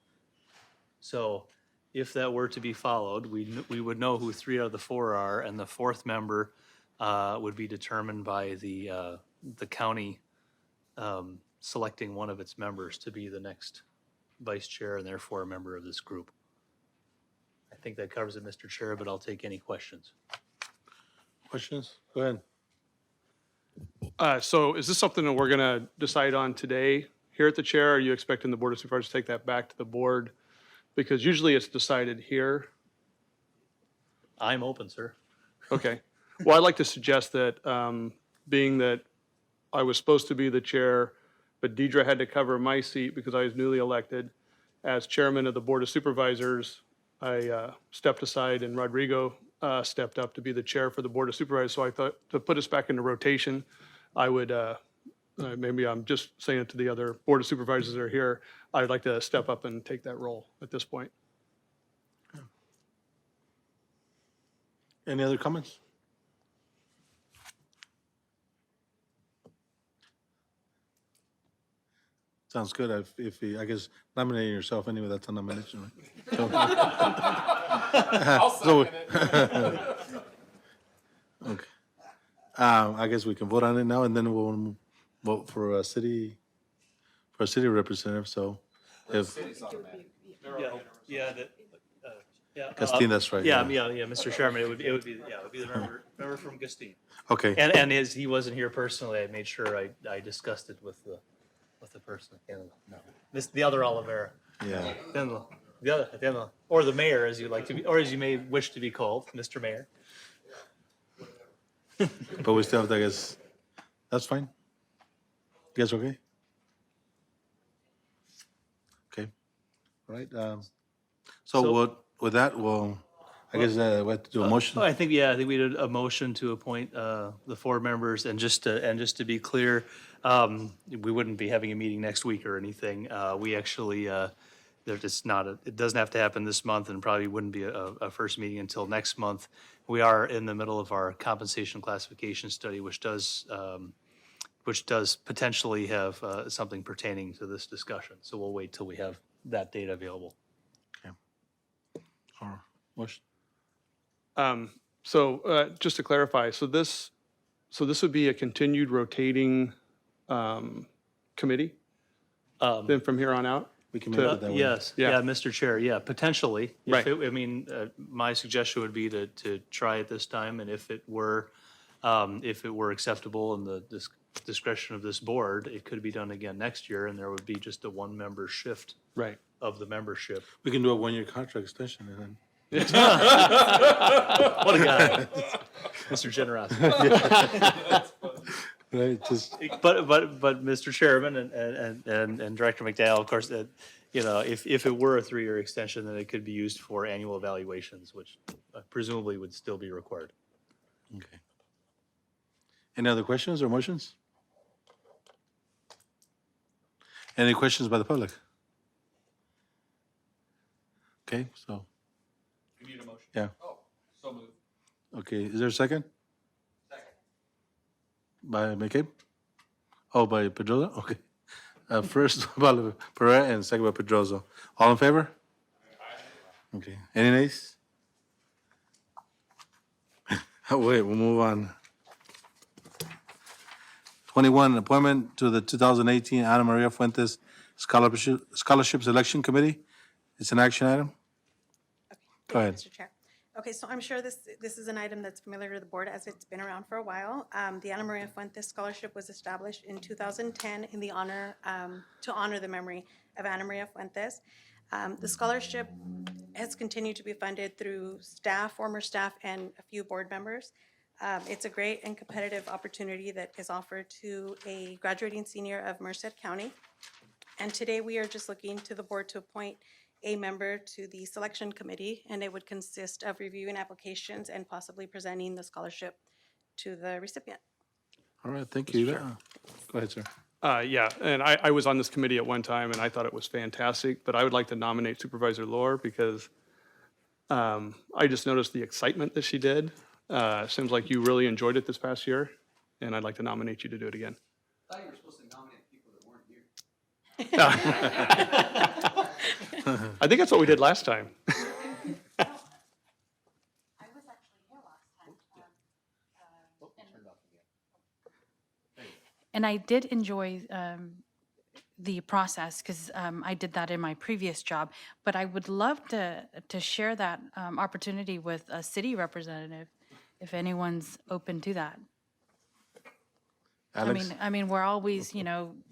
So if that were to be followed, we would know who 3 out of the 4 are, and the 4th member would be determined by the county selecting one of its members to be the next vice chair, and therefore a member of this group. I think that covers it, Mr. Chair, but I'll take any questions.
Questions? Go ahead.
So is this something that we're going to decide on today here at the chair? Are you expecting the Board of Supervisors to take that back to the board? Because usually it's decided here.
I'm open, sir.
Okay. Well, I'd like to suggest that, being that I was supposed to be the chair, but Deidre had to cover my seat because I was newly elected. As chairman of the Board of Supervisors, I stepped aside, and Rodrigo stepped up to be the chair for the Board of Supervisors. So I thought, to put us back into rotation, I would, maybe I'm just saying it to the other Board of Supervisors that are here, I'd like to step up and take that role at this point.
Any other comments? Sounds good. I guess nominating yourself anyway, that's a nomination, right? So- Okay. I guess we can vote on it now, and then we'll vote for a city representative, so if,
Yeah, yeah.
Gustine, that's right.
Yeah, Mr. Chairman, it would be the member from Gustine.
Okay,
And as he wasn't here personally, I made sure I discussed it with the person. The other Olivera.
yeah.
Then the other, or the mayor, as you like to be, or as you may wish to be called, Mr. Mayor.
But we still have to, I guess, that's fine. You guys okay? Okay, all right. So with that, I guess we have to do a motion.
I think we did a motion to appoint the 4 members, and just to be clear, we wouldn't be having a meeting next week or anything. We actually, it doesn't have to happen this month, and probably wouldn't be a first meeting until next month. We are in the middle of our compensation classification study, which does potentially have something pertaining to this discussion. So we'll wait till we have that data available.
Or motion.
Just to clarify, so this would be a continued rotating committee then from here on out?
We can make it that way.
Yes,
Yeah.
yeah, Mr. Chair, yeah, potentially. If
Right.
it- I mean, my suggestion would be to try it this time, and if it were acceptable in the discretion of this board, it could be done again next year, and there would be just a 1-member shift
Right.
of the membership.
We can do a 1-year contract extension and then.
What a guy, Mr. Generosity.
Right, just,
But Mr. Chairman and Director McDowell, of course, if it were a 3-year extension, then it could be used for annual evaluations, which presumably would still be required.
okay. Any other questions or motions? Any questions by the public? Okay, so,
You need a motion?
yeah,
Oh, so moved.
okay, is there a second?
Second.
By McCabe? Oh, by Pedrosa, okay. First by Pereira and second by Pedrosa. All in favor? Okay, any nays? Wait, we'll move on. 21, appointment to the 2018 Ana Maria Fuentes Scholarship Selection Committee. It's an action item. Go ahead.
Mr. Chair. Okay, so I'm sure this is an item that's familiar to the board as it's been around for a while. The Ana Maria Fuentes Scholarship was established in 2010 in the honor, to honor the memory of Ana Maria Fuentes. The scholarship has continued to be funded through staff, former staff, and a few board members. It's a great and competitive opportunity that is offered to a graduating senior of Merced County. And today we are just looking to the board to appoint a member to the selection committee, and it would consist of reviewing applications and possibly presenting the scholarship to the recipient.
All right, thank you. Go ahead, sir.
Yeah, and I was on this committee at one time, and I thought it was fantastic, but I would like to nominate Supervisor Lohr because I just noticed the excitement that she did. Seems like you really enjoyed it this past year, and I'd like to nominate you to do it again.
I thought you were supposed to nominate people that weren't here.
I think that's what we did last time.
I was actually here last time.
And I did enjoy the process because I did that in my previous job. But I would love to share that opportunity with a city representative, if anyone's open to that.
Alex?
I mean, we're always,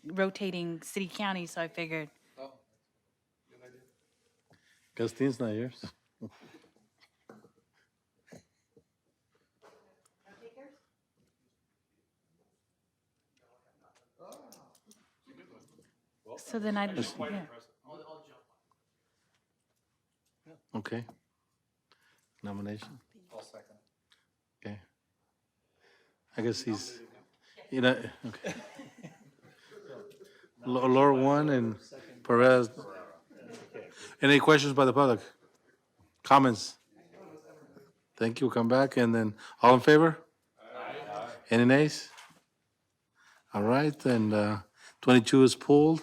rotating city county, so I figured.
Gustine's not yours.
So then I just, yeah.
Okay. Nomination?
I'll second.
Okay. I guess he's, okay. Laura won and Perez. Any questions by the public? Comments? Thank you, come back, and then, all in favor? Any nays? All right, and 22 is pulled.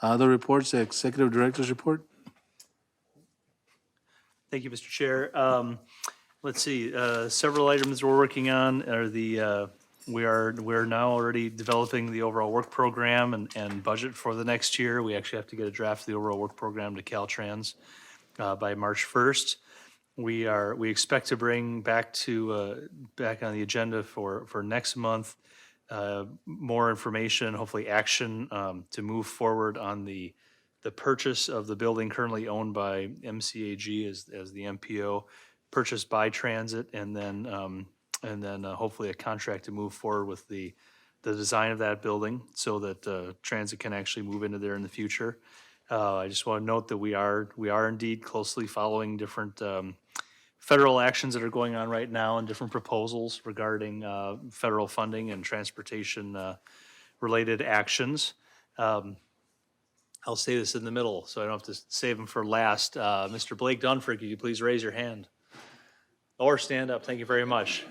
Other reports, the Executive Director's report.
Thank you, Mr. Chair. Let's see, several items we're working on are we're now already developing the overall work program and budget for the next year. We actually have to get a draft of the overall work program to Caltrans by March 1st. We expect to bring back on the agenda for next month more information, hopefully action to move forward on the purchase of the building currently owned by MCAG as the MPO, purchased by Transit, and then hopefully a contract to move forward with the design of that building so that Transit can actually move into there in the future. I just want to note that we are indeed closely following different federal actions that are going on right now and different proposals regarding federal funding and transportation related actions. I'll say this in the middle, so I don't have to save them for last. Mr. Blake Dunford, could you please raise your hand? Or stand up, thank you very much.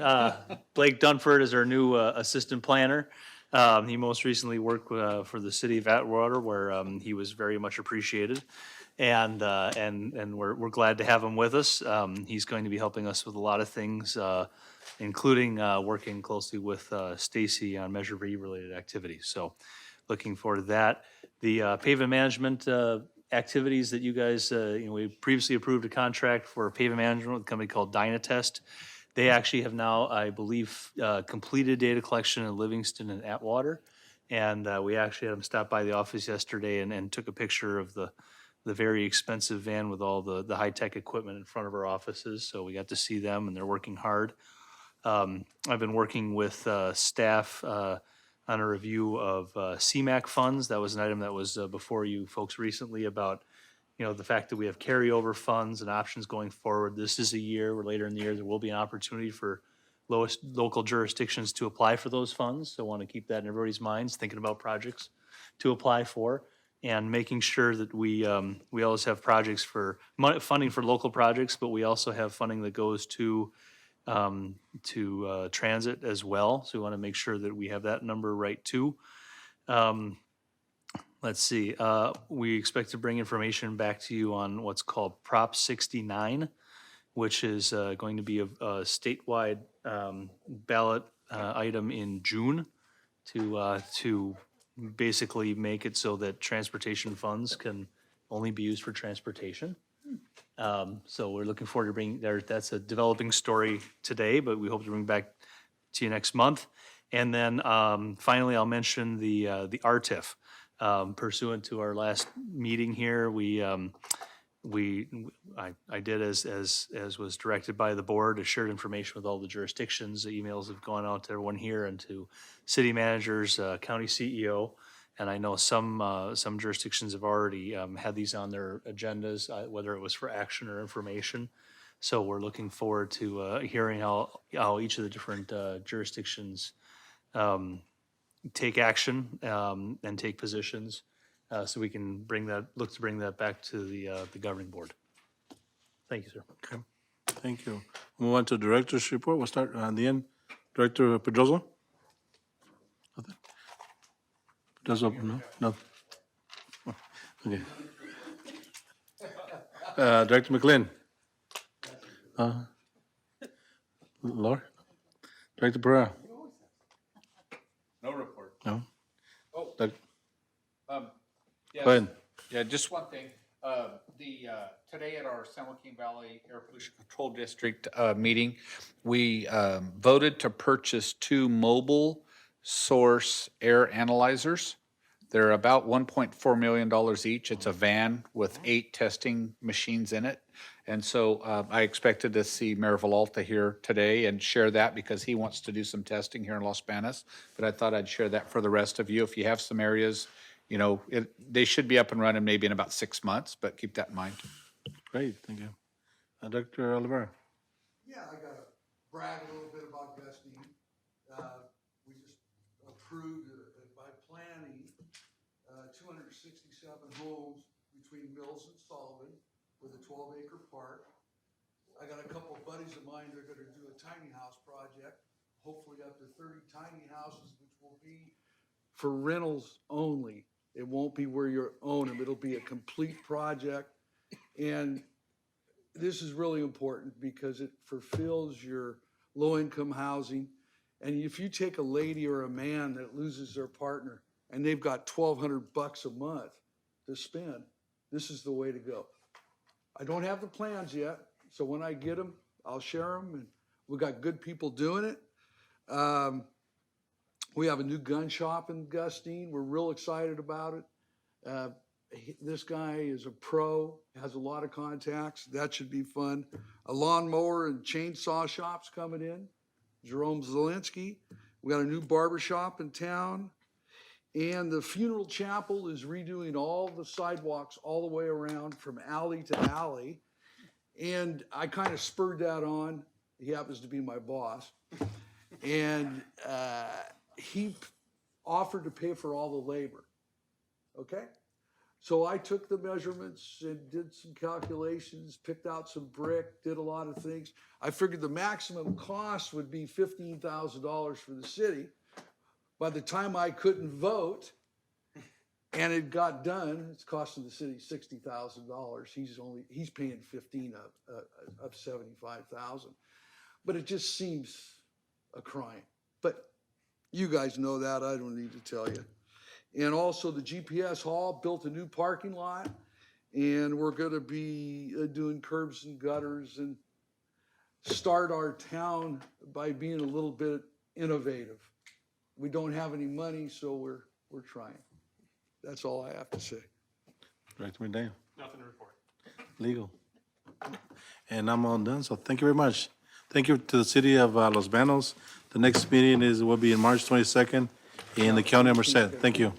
Blake Dunford is our new assistant planner. He most recently worked for the city of Atwater, where he was very much appreciated. And we're glad to have him with us. He's going to be helping us with a lot of things, including working closely with Stacy on Measure V related activities. So looking forward to that. The pavement management activities that you guys, we previously approved a contract for pavement management with a company called Dynatest. They actually have now, I believe, completed data collection in Livingston and Atwater. And we actually had them stop by the office yesterday and took a picture of the very expensive van with all the high-tech equipment in front of our offices. So we got to see them, and they're working hard. I've been working with staff on a review of CMAQ funds. That was an item that was before you folks recently about, the fact that we have carryover funds and options going forward. This is a year, or later in the year, there will be an opportunity for local jurisdictions to apply for those funds. So I want to keep that in everybody's minds, thinking about projects to apply for, and making sure that we always have projects for funding for local projects, but we also have funding that goes to transit as well. So we want to make sure that we have that number right too. Let's see, we expect to bring information back to you on what's called Prop 69, which is going to be a statewide ballot item in June to basically make it so that transportation funds can only be used for transportation. So we're looking forward to bringing there. That's a developing story today, but we hope to bring back to you next month. And then finally, I'll mention the RTIF. Pursuant to our last meeting here, I did as was directed by the board, I shared information with all the jurisdictions. The emails have gone out to everyone here and to city managers, county CEO. And I know some jurisdictions have already had these on their agendas, whether it was for action or information. So we're looking forward to hearing how each of the different jurisdictions take action and take positions, so we can look to bring that back to the governing board. Thank you, sir.
Okay, thank you. Move on to Director's report. We'll start on the end. Director Pedroso? Nothing? Pedroso, no? Okay. Director McLean? Laura? Director Pereira?
No report.
No?
Oh,
Doc-
yes.
Go ahead.
Yeah, just one thing. Today at our San Joaquin Valley Air Pollution Control District meeting, we voted to purchase 2 mobile source air analyzers. They're about $1.4 million each. It's a van with 8 testing machines in it. And so I expected to see Mayor Villalta here today and share that because he wants to do some testing here in Los Banos. But I thought I'd share that for the rest of you. If you have some areas, they should be up and running maybe in about 6 months, but keep that in mind.
Great, thank you. Dr. Oliveira?
Yeah, I gotta brag a little bit about Gustine. We just approved by planning 267 homes between Mills and Sullivan with a 12-acre park. I got a couple of buddies of mine, they're gonna do a tiny house project, hopefully up to 30 tiny houses, which will be for rentals only
It won't be where you own them. It'll be a complete project. And this is really important because it fulfills your low-income housing. And if you take a lady or a man that loses their partner and they've got $1,200 a month to spend, this is the way to go. I don't have the plans yet, so when I get them, I'll share them, and we got good people doing it. We have a new gun shop in Gustine. We're real excited about it. This guy is a pro, has a lot of contacts. That should be fun. A lawnmower and chainsaw shop's coming in. Jerome Zielinski. We got a new barber shop in town. And the funeral chapel is redoing all the sidewalks all the way around from alley to alley. And I kind of spurred that on. He happens to be my boss. And he offered to pay for all the labor. Okay? So I took the measurements and did some calculations, picked out some brick, did a lot of things. I figured the maximum cost would be $15,000 for the city. By the time I couldn't vote and it got done, it's costing the city $60,000. He's paying 15 of 75,000. But it just seems a crime. But you guys know that, I don't need to tell you. And also the GPS Hall built a new parking lot, and we're gonna be doing curbs and gutters and start our town by being a little bit innovative. We don't have any money, so we're trying. That's all I have to say.
Director McDaniel.
Nothing to report.
Legal. And I'm all done, so thank you very much. Thank you to the city of Los Banos. The next meeting will be in March 22nd in the county of Merced. Thank you.